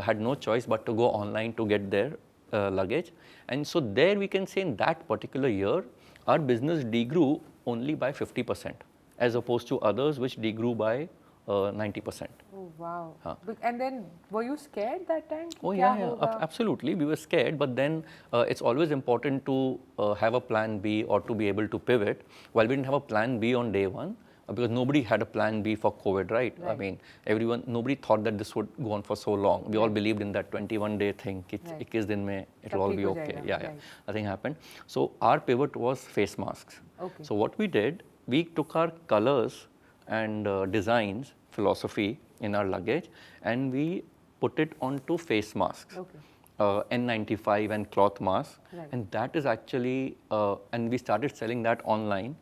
had no choice but to go online to get their luggage. And so there we can say in that particular year, our business degrew only by 50%, as opposed to others which degrew by 90%. Oh wow. And then were you scared that time? Oh yeah, absolutely. We were scared, but then it's always important to have a plan B or to be able to pivot. While we didn't have a plan B on day one, because nobody had a plan B for COVID, right? I mean, nobody thought that this would go on for so long. We all believed in that 21-day thing. 21 din mein it'll all be okay. Yeah. Nothing happened. So our pivot was face masks. Okay. So what we did, we took our colors and designs, philosophy in our luggage, and we put it onto face masks. Okay. N95 and cloth masks. Right. And that is actually, and we started selling that online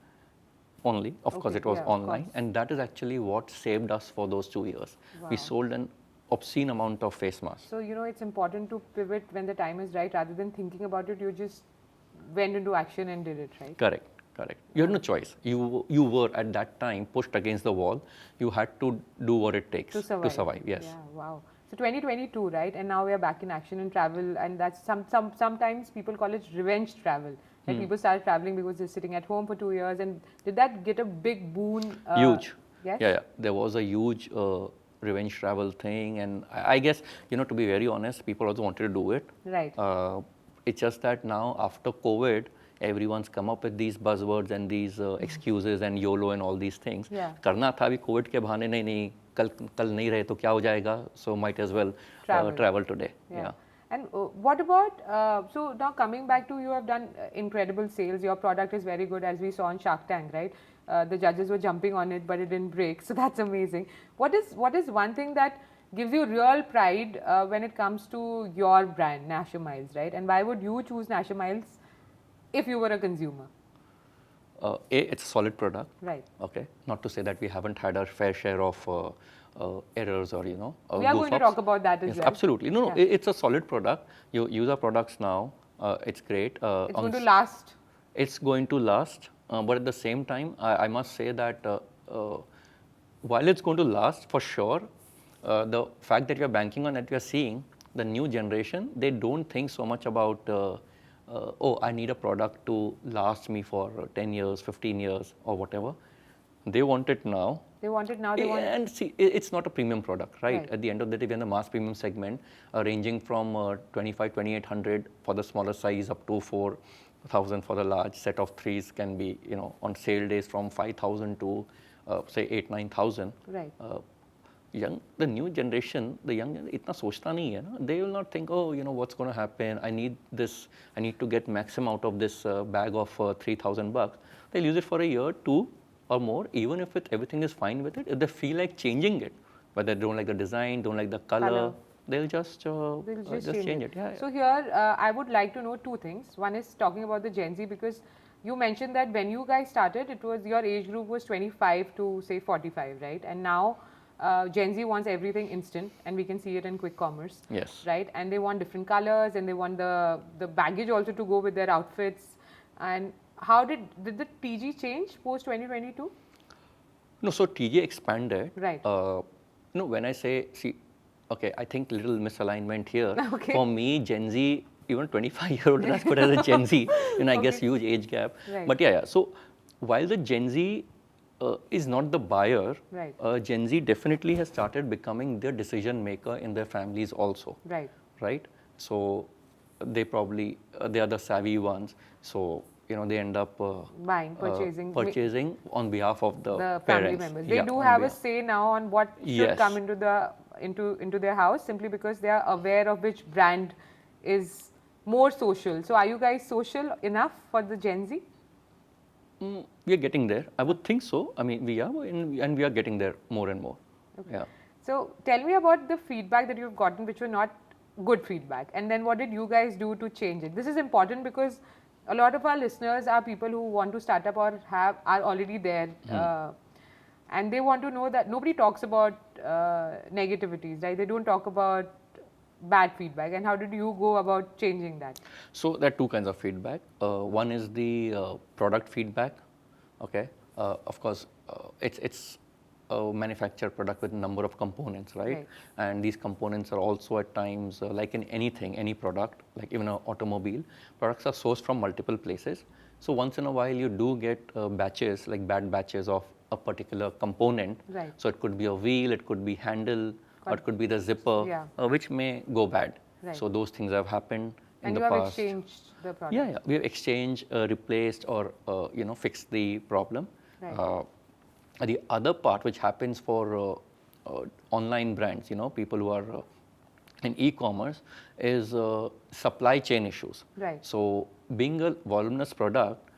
only. Of course, it was online. And that is actually what saved us for those 2 years. Wow. We sold an obscene amount of face masks. So, it's important to pivot when the time is right. Rather than thinking about it, you just went into action and did it, right? Correct. You had no choice. You were at that time pushed against the wall. You had to do what it takes to survive. Yes. Yeah, wow. So 2022, right? And now we are back in action and travel, and that's sometimes people call it revenge travel. Like people start traveling because they're sitting at home for 2 years. And did that get a big boon? Huge. Yes? Yeah. There was a huge revenge travel thing, and I guess to be very honest, people also wanted to do it. Right. It's just that now after COVID, everyone's come up with these buzzwords and these excuses and YOLO and all these things. Yeah. करना था अभी Covid के बहाने नहीं कल नहीं रहे तो क्या हो जाएगा, so might as well travel today. Yeah. And what about, so now coming back to, you have done incredible sales, your product is very good, as we saw on Shark Tank, right? The judges were jumping on it, but it didn't break, so that's amazing. What is one thing that gives you real pride when it comes to your brand, Nasher Miles, right? And why would you choose Nasher Miles if you were a consumer? It's a solid product. Right. Okay. Not to say that we haven't had our fair share of errors or, we are going to talk about that as well. Absolutely. No, it's a solid product. You use our products now. It's great. It's going to last. It's going to last. But at the same time, I must say that while it's going to last for sure, the fact that we are banking on that, we are seeing the new generation, they don't think so much about I need a product to last me for 10 years, 15 years or whatever. They want it now. And see, it's not a premium product, right? At the end of the day, we're in the mass premium segment, ranging from 2,800 for the smaller size up to 4,000 for the large. Set of threes can be, on sale days from 5,000 to say 8,000, 9,000. Right. the new generation, the young, itna sochta nahi hai na. They will not think, oh, what's going to happen? I need this. I need to get maximum out of this bag of $3,000. They'll use it for a year, 2 or more. Even if everything is fine with it, if they feel like changing it, whether they don't like the design, don't like the color, they'll just change it. Yeah, so here, I would like to know 2 things. One is talking about the Gen Z, because you mentioned that when you guys started, it was your age group was 25 to say 45, right? And now Gen Z wants everything instant, and we can see it in quick commerce. Yes. Right? And they want different colors, and they want the baggage also to go with their outfits. And how did the TG change post 2022? No, so TG expanded. Right. When I say, see, okay, I think little misalignment here. Okay. For me, Gen Z, even 25-year-old, that's good as a Gen Z. I guess huge age gap. Right. But yeah. So while the Gen Z is not the buyer, right. Gen Z definitely has started becoming the decision maker in their families also. Right. Right. So they probably they are the savvy ones. So they end up purchasing on behalf of the family parents. members. They do have a say now on what should come into their house, simply because they are aware of which brand is more social. So are you guys social enough for the Gen Z? We are getting there. I would think so. I mean, we are, and we are getting there more and more. Okay. Yeah. So tell me about the feedback that you've gotten, which were not good feedback, and then what did you guys do to change it? This is important because a lot of our listeners are people who want to start up or are already there, and they want to know that nobody talks about negativities, right? They don't talk about bad feedback. And how did you go about changing that? So there are 2 kinds of feedback. One is the product feedback. Okay, of course, it's a manufactured product with a number of components, right? And these components are also at times, like in anything, any product, like even an automobile, products are sourced from multiple places. So once in a while you do get batches, like bad batches of a particular component. Right. So it could be a wheel, it could be handle, or it could be the zipper, which may go bad. Right. So those things have happened in the past. And you have exchanged the product? Yeah. We have exchanged, replaced, or fixed the problem. Right. The other part which happens for online brands, people who are in e-commerce, is supply chain issues. Right. So being a voluminous product,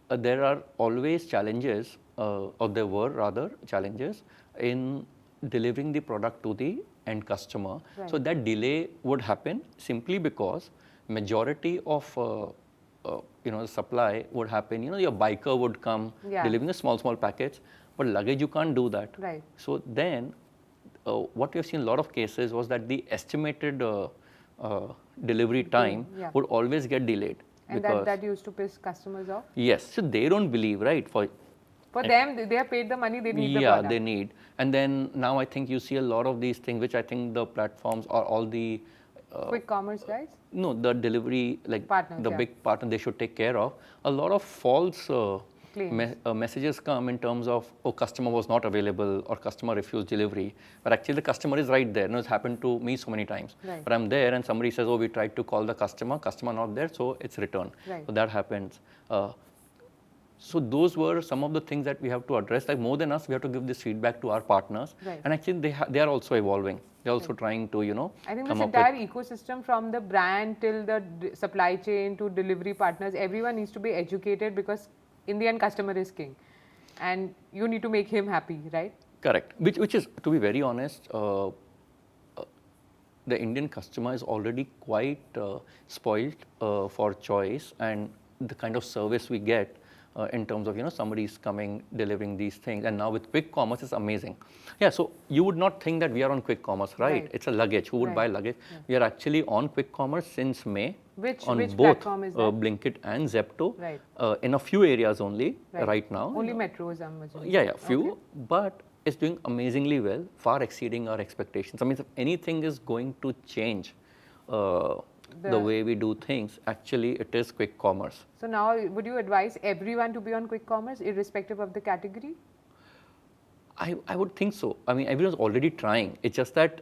there are always challenges, or there were rather challenges in delivering the product to the end customer. Right. So that delay would happen simply because majority of the supply would happen. Your biker would come delivering a small package. But luggage, you can't do that. Right. So then, what we have seen in a lot of cases was that the estimated delivery time would always get delayed. And that used to piss customers off? Yes. So they don't believe, right? For them, they have paid the money, they need the product. Yeah, they need. And then now I think you see a lot of these things, which I think the platforms or all the quick commerce guys? No, the delivery, like partners, the big partner they should take care of. A lot of false messages come in terms of, oh, customer was not available or customer refused delivery. But actually the customer is right there. It's happened to me so many times. Right. But I'm there and somebody says, oh, we tried to call the customer not there, so it's returned. Right. So that happens. So those were some of the things that we have to address. Like more than us, we have to give this feedback to our partners. Right. And actually they are also evolving. They're also trying to, I think this entire ecosystem, from the brand till the supply chain to delivery partners, everyone needs to be educated, because in the end, customer is king, and you need to make him happy, right? Correct. Which is, to be very honest, the Indian customer is already quite spoiled for choice and the kind of service we get in terms of somebody's coming, delivering these things, and now with quick commerce, it's amazing. Yeah. So you would not think that we are on quick commerce, right? It's a luggage. Who would buy luggage? Yeah. We are actually on quick commerce since May. Which both platform is that? Blinkit and Zepto. Right. In a few areas only right now. Only metros, I'm assuming. Yeah, few. Okay. But it's doing amazingly well, far exceeding our expectations. I mean, if anything is going to change the way we do things, actually it is quick commerce. So now, would you advise everyone to be on quick commerce, irrespective of the category? I would think so. I mean, everyone's already trying. It's just that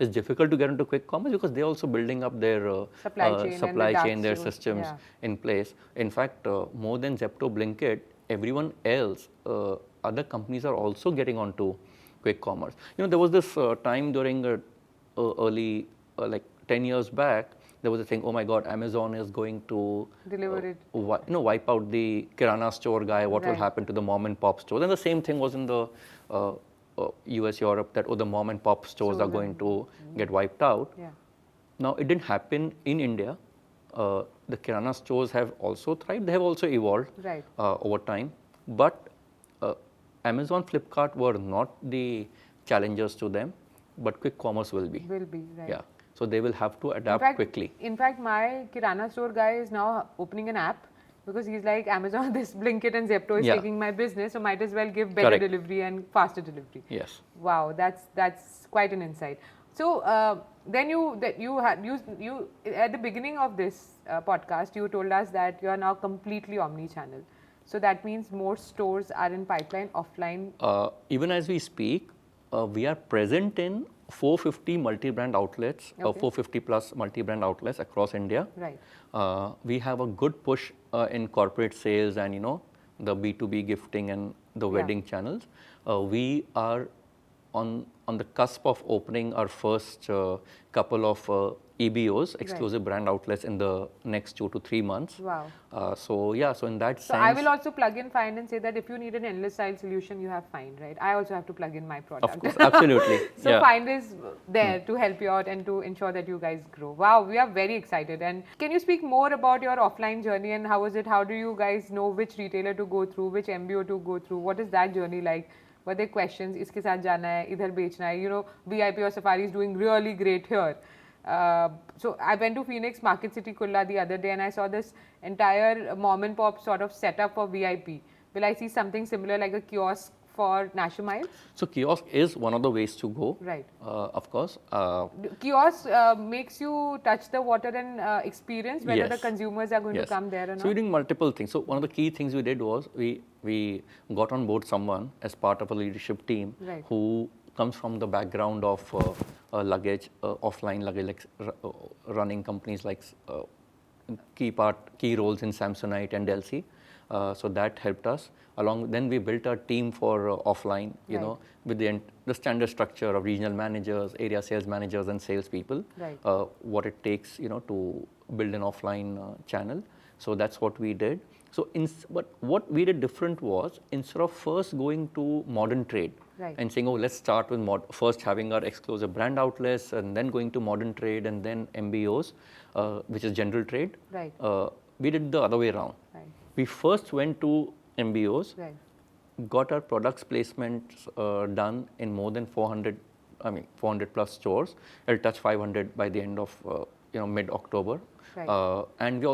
it's difficult to get into quick commerce because they're also building up their supply chain, their systems in place. In fact, more than Zepto, Blinkit, everyone else, other companies are also getting onto quick commerce. There was this time during early, like 10 years back, there was a thing, oh my God, Amazon is going to Deliver it. wipe out the Kirana store guy, what will Right. happen to the mom and pop stores? And the same thing was in the US, Europe, that, the mom and pop stores are going to get wiped out. Yeah. Now, it didn't happen in India. The Kirana stores have also thrived. They have also evolved Right. over time. But Amazon, Flipkart were not the challengers to them, but quick commerce will be. Will be, right. Yeah. So they will have to adapt quickly. In fact, my Kirana store guy is now opening an app because he's like, Amazon, this Blinkit and Zepto is Yeah. taking my business, so might as well give better Correct. delivery and faster delivery. Yes. Wow, that's quite an insight. So then you at the beginning of this podcast, you told us that you are now completely omni-channel. So that means more stores are in pipeline, offline. Even as we speak, we are present in 450 multi-brand outlets, Okay. 450 plus multi-brand outlets across India. Right. We have a good push in corporate sales and the B2B gifting and the Yeah. wedding channels. We are on the cusp of opening our first couple of EBOs, exclusive brand outlets, in the next 2 to 3 months. Wow. So in that So sense, I will also plug in Fynd and say that if you need an endless style solution, you have Fynd, right? I also have to plug in my product. of course, absolutely. So yeah. Fynd is there to help you out and to ensure that you guys grow. Wow, we are very excited. And can you speak more about your offline journey and how was it? How do you guys know which retailer to go through, which MBO to go through? What is that journey like? Were there questions? इसके साथ जाना है, इधर बेचना है. VIP or Safari is doing really great here. So I went to Phoenix Market City Kulla the other day and I saw this entire mom and pop sort of setup for VIP. Will I see something similar like a kiosk for Nasher Miles? So kiosk is one of the ways to go. Right. Of course. Kiosk makes you touch the water and experience whether the Yes. consumers are going to Yes. come there or not. So we're doing multiple things. So one of the key things we did was we got on board someone as part of a leadership team Right. who comes from the background of luggage, offline luggage, like running companies like key roles in Samsonite and Delci. So that helped us. Then we built a team for offline, Right. with the standard structure of regional managers, area sales managers, and salespeople. Right. What it takes, to build an offline channel. So that's what we did. So, but what we did different was, instead of first going to modern trade Right. and saying, oh, let's start with first having our exclusive brand outlets and then going to modern trade and then MBOs, which is general trade. Right. We did the other way around. Right. We first went to MBOs, Right. got our products placements done in more than 400 plus stores. It'll touch 500 by the end of mid-October. Right. And we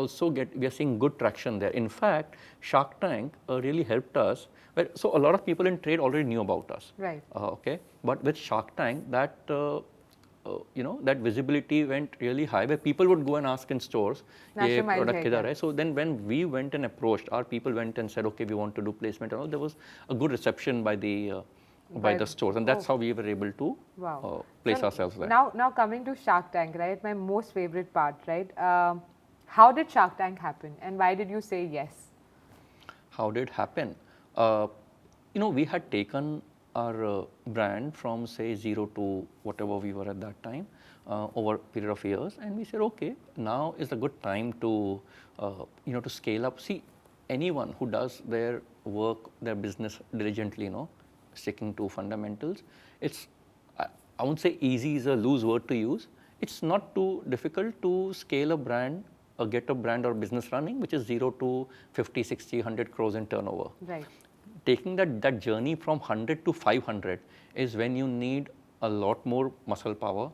are seeing good traction there. In fact, Shark Tank really helped us. So a lot of people in trade already knew about us. Right. Okay, but with Shark Tank, that that visibility went really high, where people would go and ask in stores, Nasher "Ye Miles product hai kidhar kya?" hai?" So then when we went and approached, our people went and said, okay, we want to do placement and all. There was a good reception by the stores, and that's how we were able to Wow. place So ourselves there. Now coming to Shark Tank, right? My most favorite part, right? How did Shark Tank happen and why did you say yes? How did it happen? We had taken our brand from, say, 0 to whatever we were at that time over a period of years, and we said, okay, now is a good time to to scale up. See, anyone who does their work, their business diligently, sticking to fundamentals, I won't say easy is a loose word to use. It's not too difficult to scale a brand or get a brand or business running, which is 0 to 50, 60, 100 crores in turnover. Right. Taking that journey from 100 to 500 is when you need a lot more muscle power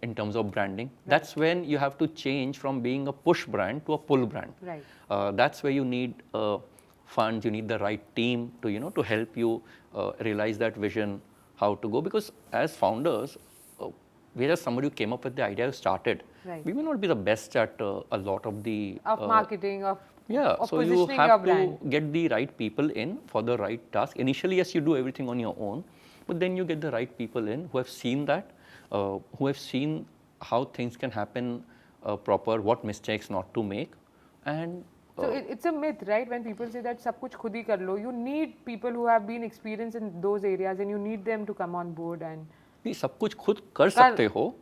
in terms of branding. Right. That's when you have to change from being a push brand to a pull brand. Right. That's where you need funds, you need the right team to to help you realize that vision, how to go. Because as founders, we're just somebody who came up with the idea, who started. Right. We may not be the best at a lot of the Marketing, of so you positioning your have to brand. get the right people in for the right task. Initially, yes, you do everything on your own, but then you get the right people in who have seen that, who have seen how things can happen proper, what mistakes not to make, and So it's a myth, right? When people say that सब कुछ खुद ही कर लो, you need people who have been experienced in those areas, and you need them to come on board and. नहीं सब कुछ खुद कर सकते हो.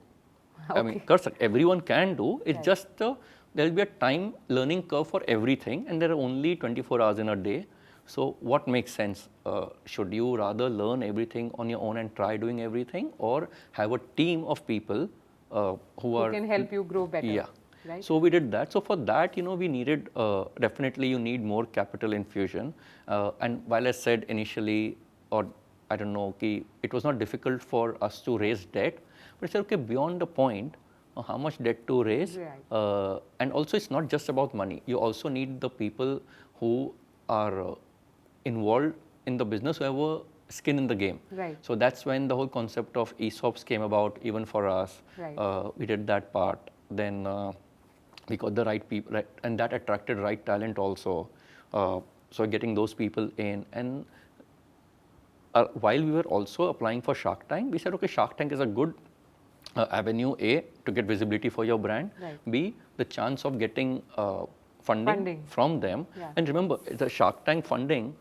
I mean, everyone can do. It's just there will be a time learning curve for everything, and there are only 24 hours in a day. So what makes sense? Should you rather learn everything on your own and try doing everything, or have a team of people who can help you grow better? Yeah. Right? So we did that. So for that, we needed, definitely you need more capital infusion. And while I said initially, or I don't know, it was not difficult for us to raise debt, but I said, okay, beyond the point, how much debt to raise? Right. And also it's not just about money. You also need the people who are involved in the business, who have a skin in the game. Right. So that's when the whole concept of ESOPs came about, even for us. Right. We did that part. Then we got the right people, right, and that attracted right talent also. So getting those people in, and while we were also applying for Shark Tank, we said, okay, Shark Tank is a good avenue, A, to get visibility for your brand, right. B, the chance of getting funding from them. Yeah. And remember, the Shark Tank funding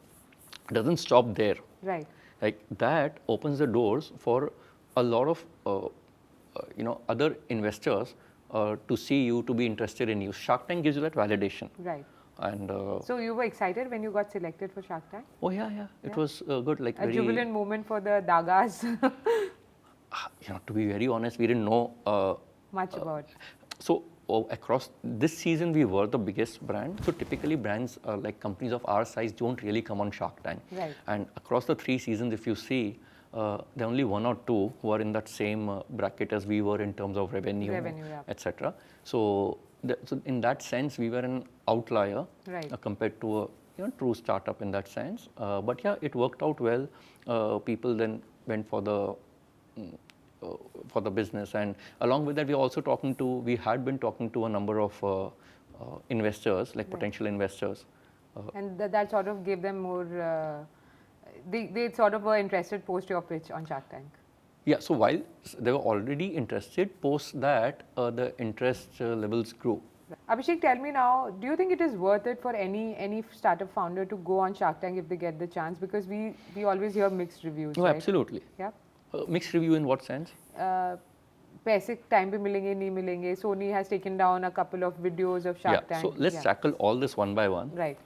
doesn't stop there. Right. Like that opens the doors for a lot of other investors to see you, to be interested in you. Shark Tank gives you that validation. Right. And so you were excited when you got selected for Shark Tank? Oh yeah. It was good, like a jubilant moment for the Dagas. To be very honest, we didn't know much about. So across this season, we were the biggest brand. So typically, brands like companies of our size don't really come on Shark Tank. Right. And across the 3 seasons, if you see, there are only 1 or 2 who are in that same bracket as we were in terms of revenue yeah. etc. So in that sense, we were an outlier, right. Compared to a true startup in that sense. But yeah, it worked out well. People then went for the business, and along with that, we had been talking to a number of investors, like right. potential investors. And that sort of gave them more. They sort of were interested post your pitch on Shark Tank. Yeah, so while they were already interested, post that the interest levels grew. Abhishek, tell me now, do you think it is worth it for any startup founder to go on Shark Tank if they get the chance? Because we always hear mixed reviews. No, right? Absolutely. Yeah. Mixed review in what sense? पैसे time पे मिलेंगे नहीं मिलेंगे. Sony has taken down a couple of videos of Shark Tank. So let's tackle all this one by one. Right.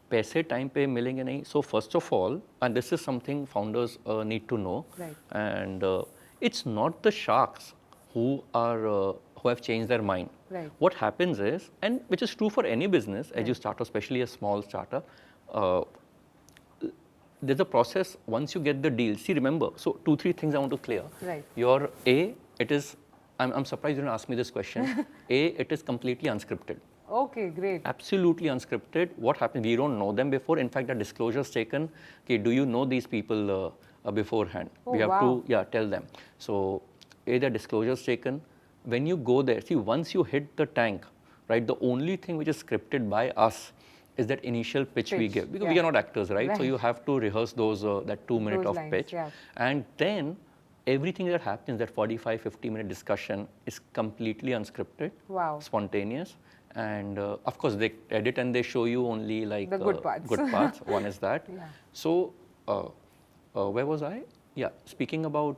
पैसे time पे मिलेंगे नहीं. So first of all, and this is something founders need to know. Right. And it's not the sharks who have changed their mind. Right. What happens is, and which is true for any business, as you start, especially a small startup, there's a process once you get the deal. See, remember, so 2-3 things I want to clear. Right. Your A, it is, I'm surprised you didn't ask me this question. A, it is completely unscripted. Okay, great. Absolutely unscripted. What happens? We don't know them before. In fact, the disclosure is taken. Okay, do you know these people beforehand? Oh, we have wow. to tell them. So, A, the disclosure is taken. When you go there, see, once you hit the tank, right, the only thing which is scripted by us is that initial pitch we give, because we are not actors, right? So you have to rehearse those that 2 minute of lines, pitch, and then everything that happens, that 45-50 minute discussion, is completely unscripted, spontaneous, and of course they edit and they show you only like the good parts. Good parts. One is that. So where was I? Yeah, speaking about.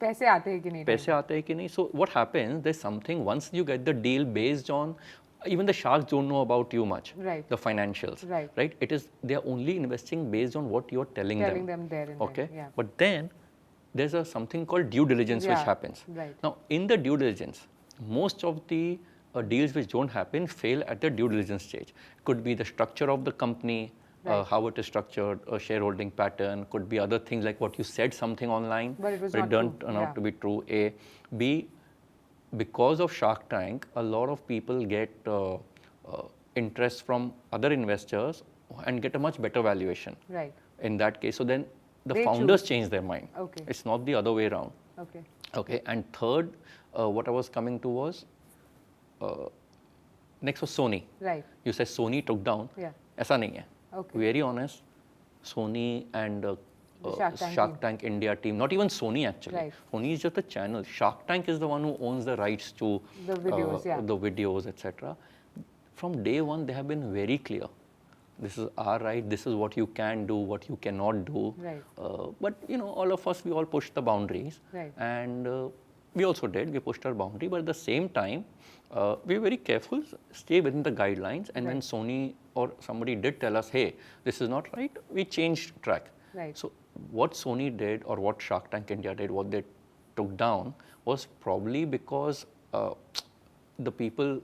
पैसे आते हैं कि नहीं? पैसे आते हैं कि नहीं? So what happens? There's something once you get the deal based on. Even the sharks don't know about you much. Right. The financials. Right. Right. It is they are only investing based on what you're telling them. Telling them there and okay. Then, yeah. But then there's something called due diligence which happens. Right. Now in the due diligence, most of the deals which don't happen fail at the due diligence stage. Could be the structure of the company, how it is structured, a shareholding pattern. Could be other things like what you said something online, but it doesn't turn out to be true. A, B. Because of Shark Tank, a lot of people get interest from other investors and get a much better valuation. Right. In that case, so then the founders change their mind. Okay. It's not the other way around. Okay. Okay. And third, what I was coming to was, next was Sony. Right. You said Sony took down. Yeah. ऐसा नहीं है. Okay. Very honest, Sony and Shark Tank India team, not even Sony actually. Right. Sony is just a channel. Shark Tank is the one who owns the rights to the videos, the videos, etc. from day one, they have been very clear. This is our right. This is what you can do, what you cannot do. Right. But all of us, we all pushed the boundaries, Right. and we also did. We pushed our boundary, but at the same time, we were very careful, stay within the guidelines. And when Sony or somebody did tell us, "Hey, this is not right," we changed track. Right. So what Sony did, or what Shark Tank India did, what they took down was probably because the people.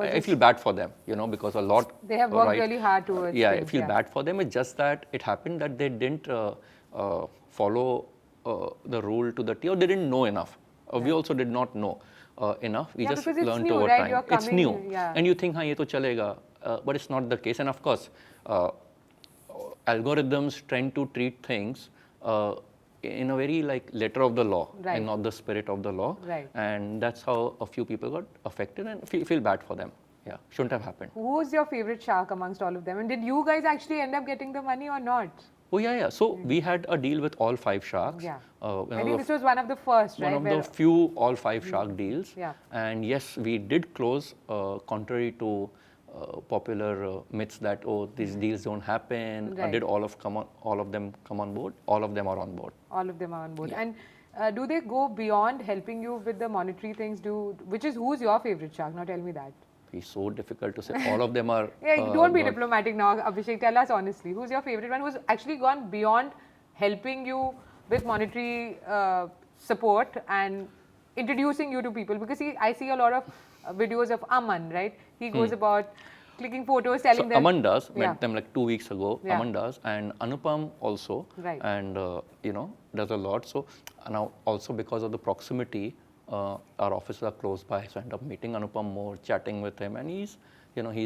I feel bad for them, because a lot. They have worked really hard towards. Yeah, things, I feel bad for them. It's just that it happened that they didn't follow the rule to the T, or they didn't know enough. We also did not know enough. We just learned over right? time. It's new, and you think, "Ha, ye to chalega," but it's not the case. And of course, algorithms tend to treat things in a very letter of the law, and not the spirit of the law. Right. And that's how a few people got affected, and feel bad for them. Yeah, shouldn't have happened. Who's your favorite shark amongst all of them? And did you guys actually end up getting the money or not? Oh, yeah. So we had a deal with all 5 sharks. Yeah. I think this was one of the first, right? One of the few all 5 shark deals. Yeah. And yes, we did close, contrary to popular myths that, oh, these deals don't happen. Right. Did all of them come on board? All of them are on board. All of them are on board. Yeah. And do they go beyond helping you with the monetary things? Who's your favorite shark? Now tell me that. It's so difficult to say. All of them are. Yeah, don't be diplomatic now, Abhishek. Tell us honestly. Who's your favorite one who's actually gone beyond helping you with monetary support and introducing you to people? Because I see a lot of videos of Aman, right? He goes about clicking photos, telling them. Aman does. Met them 2 weeks ago. Yeah. Aman does, and Anupam also. Right. And does a lot. So now also because of the proximity, our offices are close by. So I end up meeting Anupam more, chatting with him, and he's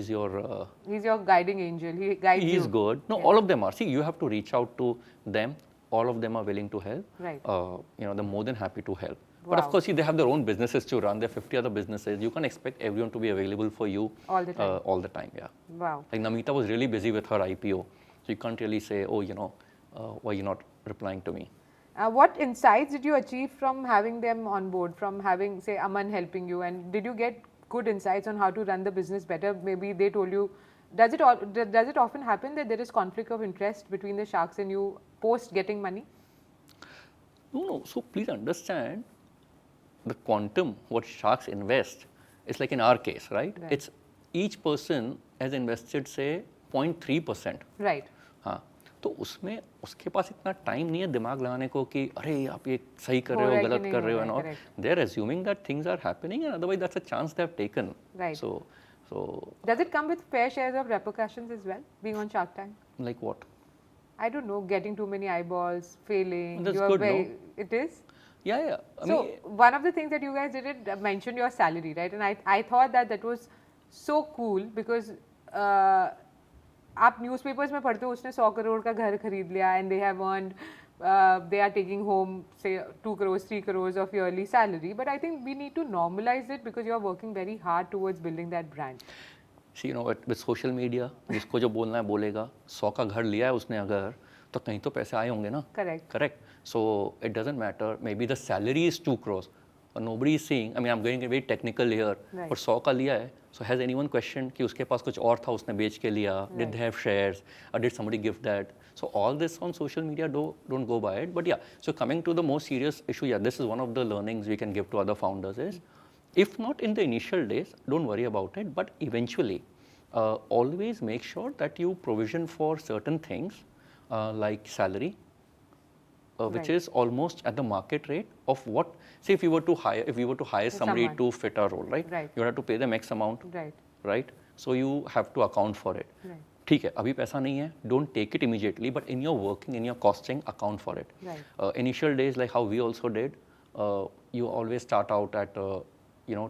your. He's your guiding angel. He guides you. He's good. No, all of them are. See, you have to reach out to them. All of them are willing to help. Right. They're more than happy to help. Wow. But of course, see, they have their own businesses to run. There are 50 other businesses. You can't expect everyone to be available for you all the time. All the time, yeah. Wow. Like Namita was really busy with her IPO, so you can't really say, oh, why are you not replying to me? What insights did you achieve from having them on board, from having, say, Aman helping you? And did you get good insights on how to run the business better? Maybe they told you, does it often happen that there is conflict of interest between the sharks and you post getting money? No. So please understand, the quantum, what sharks invest, is like in our case, right? It's each person has invested, say, 0.3%. Right. हाँ, तो उसके पास इतना time नहीं है दिमाग लगाने को कि अरे आप ये सही कर रहे हो गलत कर रहे हो and all. They're assuming that things are happening, and otherwise that's a chance they have taken. Right. So does it come with fair shares of repercussions as well, being on Shark Tank? Like what? I don't know, getting too many eyeballs, failing. That's good, no? It is? Yeah. So one of the things that you guys did, it mentioned your salary, right? And I thought that was so cool because आप newspapers में पढ़ते हो उसने 100 करोड़ का घर खरीद लिया and they have earned they are taking home say 2 crores 3 crores of yearly salary, but I think we need to normalize it because you are working very hard towards building that brand. See, with social media, जिसको जो बोलना है बोलेगा. 100 का घर लिया है उसने अगर, तो कहीं तो पैसे आए होंगे ना. Correct. So it doesn't matter. Maybe the salary is 2 crores. Nobody is seeing. I mean, I'm going very technical here. Right. पर 100 का लिया है. So has anyone questioned कि उसके पास कुछ और था उसने बेच के लिया? Right. Did they have shares? Or did somebody give that? So all this on social media don't go by it. But yeah, so coming to the more serious issue, yeah, this is one of the learnings we can give to other founders is, if not in the initial days, don't worry about it. But eventually, always make sure that you provision for certain things like salary, which is almost at the market rate of what. Say if we were to hire somebody to fit our role, right? You have to pay them X amount, right? So you have to account for it. ठीक है, अभी पैसा नहीं है. Don't take it immediately, but in your working, in your costing, account for it. Initial days, like how we also did, you always start out at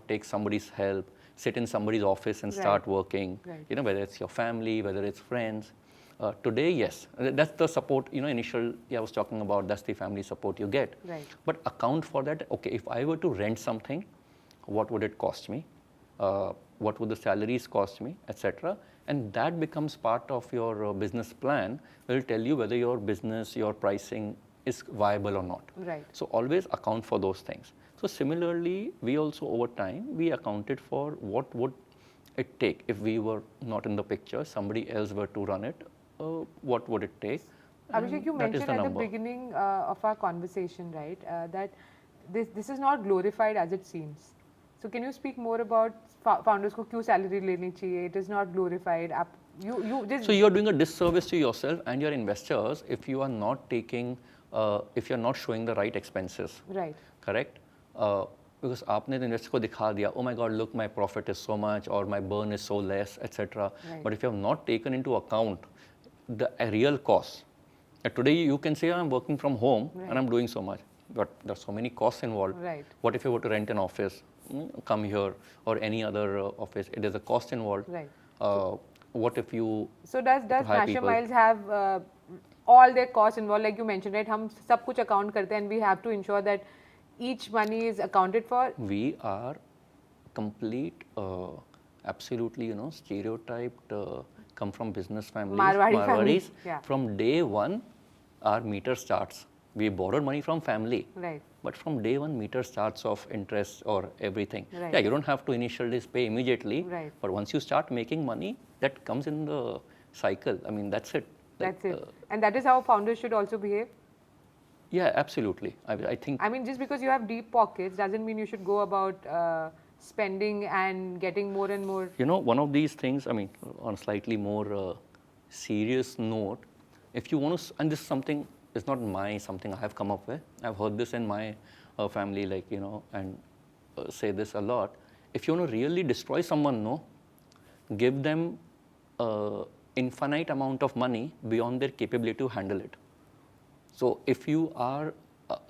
take somebody's help, sit in somebody's office and start working. Whether it's your family, whether it's friends. Today, yes, that's the support, initial, I was talking about, that's the family support you get. But account for that. Okay, if I were to rent something, what would it cost me? What would the salaries cost me, etc. And that becomes part of your business plan. Will tell you whether your business, your pricing is viable or not. So always account for those things. So similarly, we also over time, we accounted for what would it take if we were not in the picture, somebody else were to run it? What would it take? Abhishek, you That is mentioned the at the number. beginning of our conversation, right, that this is not glorified as it seems. So can you speak more about founders को क्यों salary लेनी चाहिए? It is not glorified. You just So you're doing a disservice to yourself and your investors if you are not taking, if you're not showing the right expenses. right. Correct? Because आपने investor को दिखा दिया, oh my God, look, my profit is so much or my burn is so less, etc. Right. But if you have not taken into account the real cost, today you can say I'm working from home and I'm doing so much, but there's so many costs involved. Right. What if you were to rent an office, come here, or any other office? It is a cost involved. Right. What if you So does hire Nasher people? Miles have all their costs involved, like you mentioned, right? हम सब कुछ account करते हैं and we have to ensure that each money is accounted for. We are complete, absolutely, stereotyped, come from business families, Marwadi family, Marwadis. yeah. From day one, our meter starts. We borrowed money from family. Right. But from day one, meter starts of interest or everything. Right. Yeah, you don't have to initially pay immediately. Right. But once you start making money, that comes in the cycle. I mean, that's it. That's it. And that is how founders should also behave. Yeah, absolutely. I think. I mean, just because you have deep pockets doesn't mean you should go about spending and getting more and more. One of these things, I mean, on a slightly more serious note, if you want to, and this is something, it's not something I have come up with. I've heard this in my family, and say this a lot. If you want to really destroy someone, give them infinite amount of money beyond their capability to handle it. So if you are,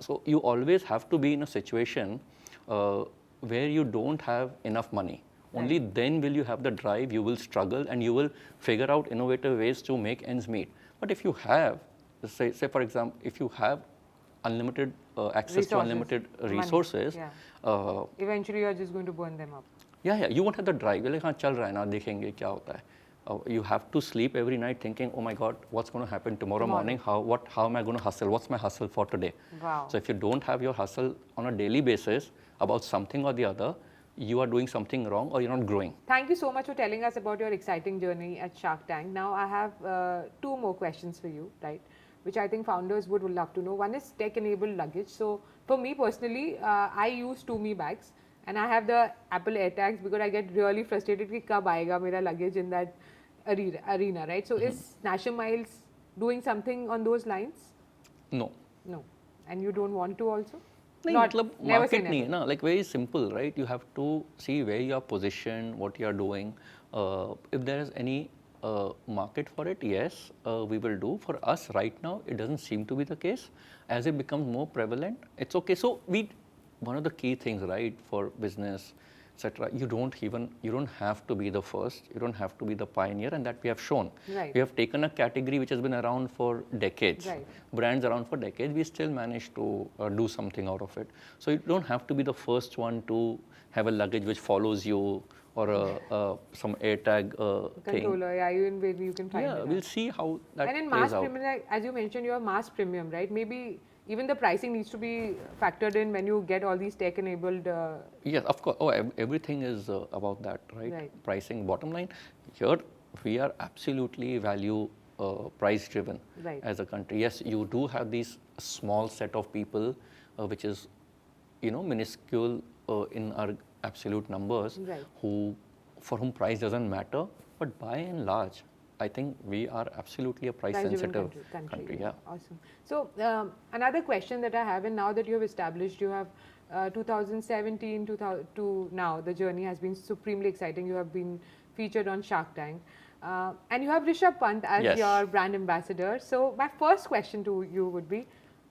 so you always have to be in a situation where you don't have enough money. Right. Only then will you have the drive, you will struggle and you will figure out innovative ways to make ends meet. But if you have, say for example, if you have unlimited access to unlimited resources, yeah. Eventually you're just going to burn them up. Yeah, you won't have the drive. You're like, हाँ चल रहा है ना, देखेंगे क्या होता है. You have to sleep every night thinking, oh my God, what's going to happen tomorrow morning? How am I going to hustle? What's my hustle for today? Wow. So if you don't have your hustle on a daily basis about something or the other, you are doing something wrong or you're not growing. Thank you so much for telling us about your exciting journey at Shark Tank. Now I have two more questions for you, right? Which I think founders would love to know. One is tech-enabled luggage. So for me personally, I use TwoMe bags and I have the Apple AirTags because I get really frustrated कि कब आएगा मेरा luggage in that arena, right? So is Nasher Miles doing something on those lines? No. No. And you don't want to also? Not never say market never. nahi, like very simple, right? You have to see where you are positioned, what you are doing. If there is any market for it, yes, we will do. For us right now, it doesn't seem to be the case. As it becomes more prevalent, it's okay. So one of the key things, right, for business, etc. You don't have to be the first. You don't have to be the pioneer, and that we have shown. Right. We have taken a category which has been around for decades. Right. Brands around for decades. We still managed to do something out of it. So you don't have to be the first one to have a luggage which follows you or some AirTag thing. Controller, yeah, you can find it. Yeah, we'll see how that and in plays mass out. premium, as you mentioned, you have mass premium, right? Maybe even the pricing needs to be factored in when you get all these tech-enabled. Yes, of course. Oh, everything is about that, right? Right. Pricing, bottom line. Here, we are absolutely value price-driven Right. as a country. Yes, you do have these small set of people, which is, minuscule in our absolute numbers, Right. for whom price doesn't matter. But by and large, I think we are absolutely a price-sensitive country. Yeah. Awesome. So another question that I have, and now that you have established, you have 2017 to now, the journey has been supremely exciting. You have been featured on Shark Tank, and you have Rishabh Pant as Yes. your brand ambassador. So my first question to you would be,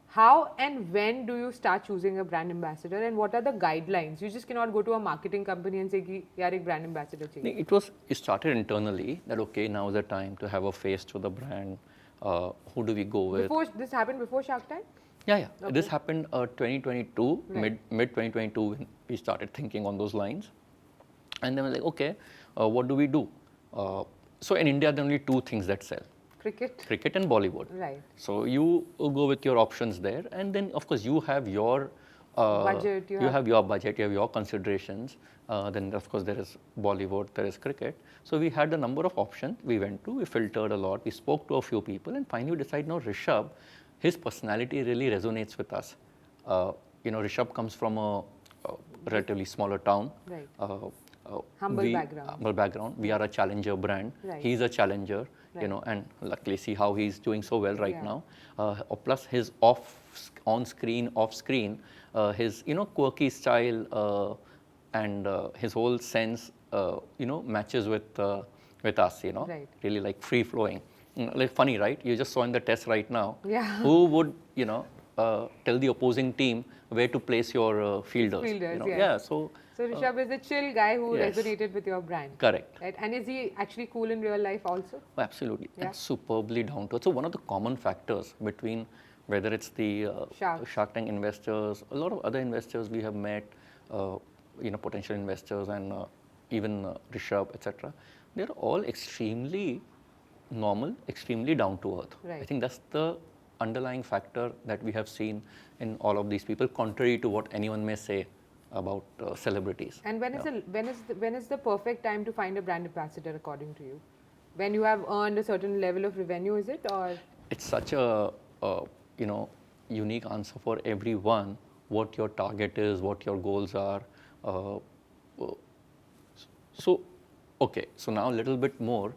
how and when do you start choosing a brand ambassador, and what are the guidelines? You just cannot go to a marketing company and say कि यार एक brand ambassador चाहिए. It started internally that okay, now is the time to have a face to the brand. Who do we go with? Before this happened before Shark Tank? Yeah. Okay. This happened 2022, Right. mid 2022 when we started thinking on those lines. And then we're like, okay, what do we do? So in India, there are only two things that sell. Cricket and Bollywood. Right. So you go with your options there. And then, of course, you have your budget. You have your budget, you have your considerations. Then of course there is Bollywood, there is cricket. So we had a number of options. We went to, we filtered a lot, we spoke to a few people, and finally we decided, no, Rishabh, his personality really resonates with us. Rishabh comes from a relatively smaller town. Right. Humble background. background. We are a challenger brand. Right. He's a challenger, Right. and luckily see how he's doing so well right Yeah. now. Plus his on screen, off screen, his quirky style and his whole sense matches with us. Right. Really like free flowing. Like funny, right? You just saw in the test right now. Yeah. Who would tell the opposing team where to place your fielders? Fielders, yes. Yeah. So Rishabh is a chill guy who yes. resonated with your brand. Correct. Right? And is he actually cool in real life also? Absolutely, Yeah. and superbly down to earth. So one of the common factors between whether it's the Shark Tank investors, a lot of other investors we have met, potential investors, and even Rishabh, etc. They're all extremely normal, extremely down to earth. Right. I think that's the underlying factor that we have seen in all of these people, contrary to what anyone may say about celebrities. And when is the perfect time to find a brand ambassador according to you? When you have earned a certain level of revenue, is it, or? It's such a unique answer for everyone. What your target is, what your goals are. So now a little bit more.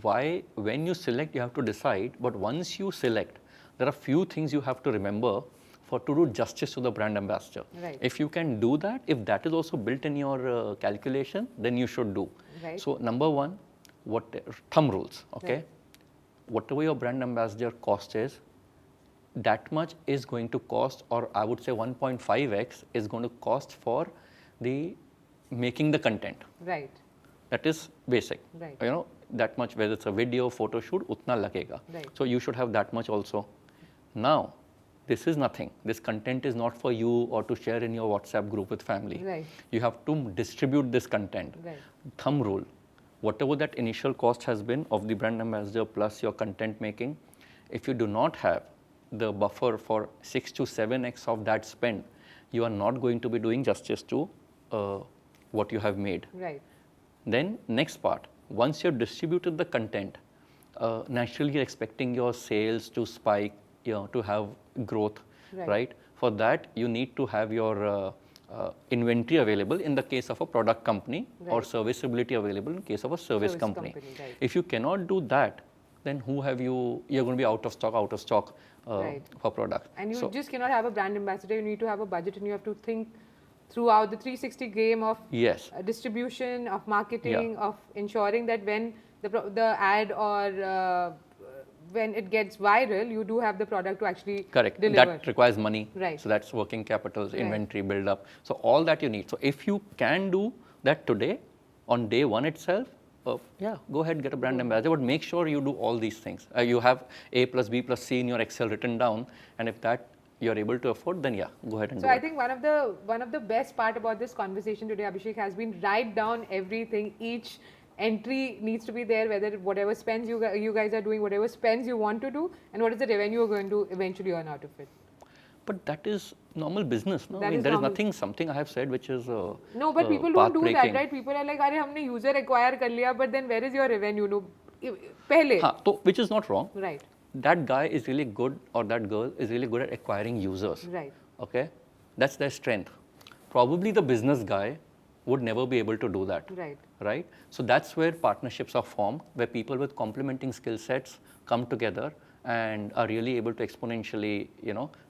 Why, when you select, you have to decide. But once you select, there are few things you have to remember to do justice to the brand ambassador. Right. If you can do that, if that is also built in your calculation, then you should do. Right. So number one, thumb rules. Okay. Right. Whatever your brand ambassador cost is, that much is going to cost, or I would say 1.5x is going to cost for the making the content. Right. That is basic. Right. That much, whether it's a video, photo shoot, utna lagega. Right. So you should have that much also. Now, this is nothing. This content is not for you or to share in your WhatsApp group with family. Right. You have to distribute this content. Right. Thumb rule. Whatever that initial cost has been of the brand ambassador plus your content making, if you do not have the buffer for 6 to 7x of that spend, you are not going to be doing justice to what you have made. Right. Then next part, once you have distributed the content, naturally you're expecting your sales to spike, to have growth, right? For that, you need to have your inventory available in the case of a product company, or serviceability available in case of a service company. Right. If you cannot do that, then you're going to be out of stock for product. And you just cannot have a brand ambassador. You need to have a budget, and you have to think throughout the 360 game of distribution, of marketing, of ensuring that when the ad or when it gets viral, you do have the product to actually deliver. That requires money. Right. So that's working capitals, inventory build up. So all that you need. So if you can do that today, on day one itself, go ahead, get a brand ambassador, but make sure you do all these things. You have A plus B plus C in your Excel written down, and if that you're able to afford, then go ahead and do it. So I think one of the best part about this conversation today, Abhishek, has been write down everything. Each entry needs to be there, whatever spends you guys are doing, whatever spends you want to do, and what is the revenue you're going to eventually earn out of it. But that is normal business, no? There is something I have said which is no, but people don't do that, right? People are like, "Arey, humne user acquire kar liya," but then where is your revenue? No, pehle. Which is not wrong. Right. That guy is really good, or that girl is really good at acquiring users. Right. Okay, that's their strength. Probably the business guy would never be able to do that. Right. Right. So that's where partnerships are formed, where people with complementing skill sets come together and are really able to exponentially,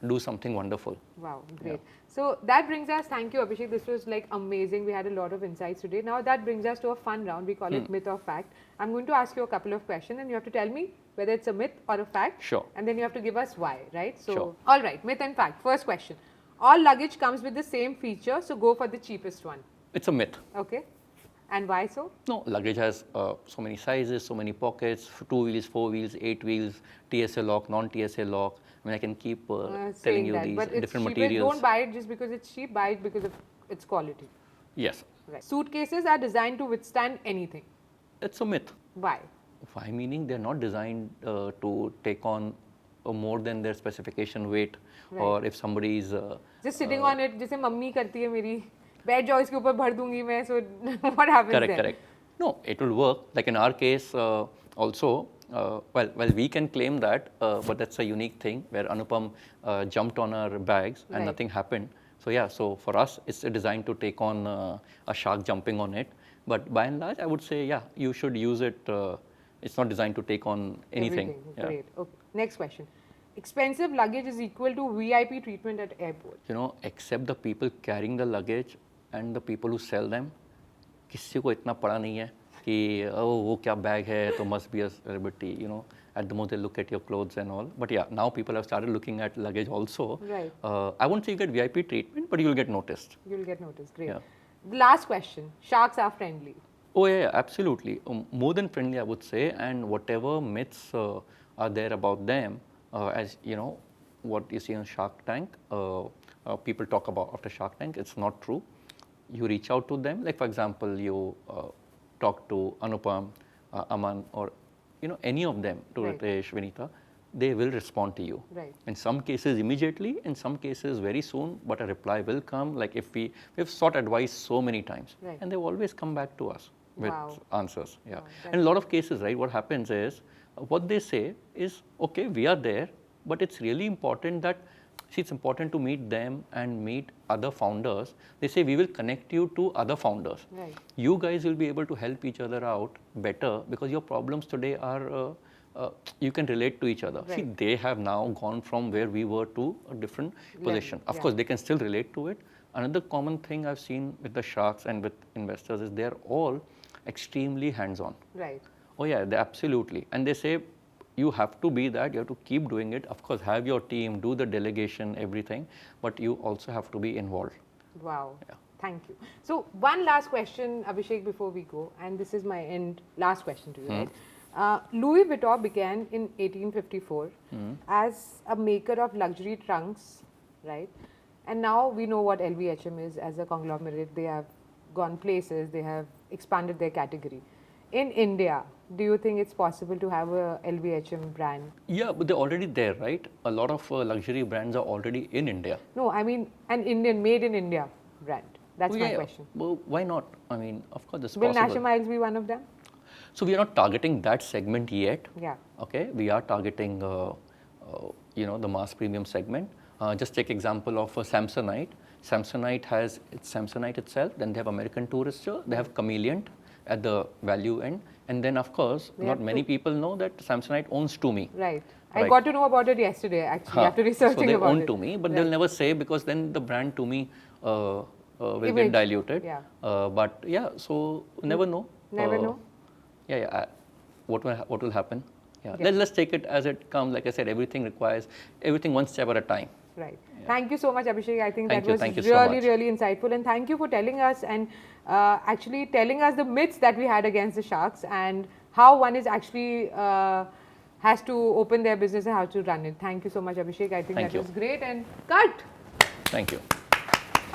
do something wonderful. Wow, great. So that brings us, thank you Abhishek, this was like amazing. We had a lot of insights today. Now that brings us to a fun round. We call it myth or fact. I'm going to ask you a couple of questions and you have to tell me whether it's a myth or a fact. Sure. And then you have to give us why, right? So, sure. All right, myth and fact. First question. All luggage comes with the same feature, so go for the cheapest one. It's a myth. Okay. And why so? No, luggage has so many sizes, so many pockets, 2 wheels, 4 wheels, 8 wheels, TSA lock, non-TSA lock. I mean, I can keep telling you these different materials. Don't buy it just because it's cheap, buy it because of its quality. Yes. Right. Suitcases are designed to withstand anything. It's a myth. Why? Why meaning they're not designed to take on more than their specification weight, or if somebody is just sitting on it, जैसे mummy करती है मेरी, बैठ जाओ इसके ऊपर भर दूंगी मैं, so what happens correct, then? correct. No, it will work. Like in our case, also, well, we can claim that, but that's a unique thing where Anupam jumped on our bags and nothing happened. So yeah, so for us, it's designed to take on a shark jumping on it. But by and large, I would say, yeah, you should use it. It's not designed to take on anything. Yeah. Great. Okay. Next question. Expensive luggage is equal to VIP treatment at airport. You know, except the people carrying the luggage and the people who sell them, किसी को इतना पड़ा नहीं है कि वो क्या bag है तो must be a celebrity. You know, at the most they look at your clothes and all. But yeah, now people have started looking at luggage also. Right. I won't say you get VIP treatment, but you'll get noticed. You'll get noticed. Great. Yeah. The last question. Sharks are friendly. Oh yeah, absolutely. More than friendly, I would say. And whatever myths are there about them, as you know, what you see on Shark Tank, people talk about after Shark Tank, it's not true. You reach out to them, like for example, you talk to Anupam, Aman, or you know any of them, to Ritesh, Vinita, they will respond to you. Right. In some cases immediately, in some cases very soon, but a reply will come. Like if we've sought advice so many times, and they've always come back to us with answers. Yeah. And a lot of cases, right, what happens is, what they say is, okay, we are there, but it's really important that, see, it's important to meet them and meet other founders. They say, we will connect you to other founders. Right. You guys will be able to help each other out better because your problems today are, you can relate to each other. Right. See, they have now gone from where we were to a different position. Of course, they can still relate to it. Another common thing I've seen with the sharks and with investors is they're all extremely hands-on. Right. Oh yeah, they absolutely. And they say, you have to be that, you have to keep doing it. Of course, have your team, do the delegation, everything, but you also have to be involved. Wow. Yeah. Thank you. So one last question, Abhishek, before we go, and this is my last question to you. Right? Louis Vuitton began in 1854 as a maker of luxury trunks, right? And now we know what LVHM is as a conglomerate. They have gone places, they have expanded their category. In India, do you think it's possible to have a LVHM brand? Yeah, but they're already there, right? A lot of luxury brands are already in India. No, I mean an Indian, made in India brand. That's my question. Well, why not? I mean, of course, it's Will possible. Nasher Miles be one of them? So we are not targeting that segment yet. Yeah. Okay, we are targeting, you know, the mass premium segment. Just take example of Samsonite. Samsonite has its Samsonite itself. Then they have American Tourister. They have Chameleon at the value end, and then of course not many people know that Samsonite owns Tumi. Right. I got to know about it yesterday actually after researching so they about own it. Tumi, but they'll never say because then the brand Tumi will get diluted. Yeah. But yeah, so never know. Never know. Yeah. What will happen? Yeah. Let's take it as it comes. Like I said, everything requires everything one step at a time. Right. Yeah. Thank you so much, Abhishek. I think that was really insightful, and thank you for telling us and actually telling us the myths that we had against the sharks and how one is actually has to open their business and how to run it. Thank you so much, Abhishek. I think that was great. And cut. Thank you.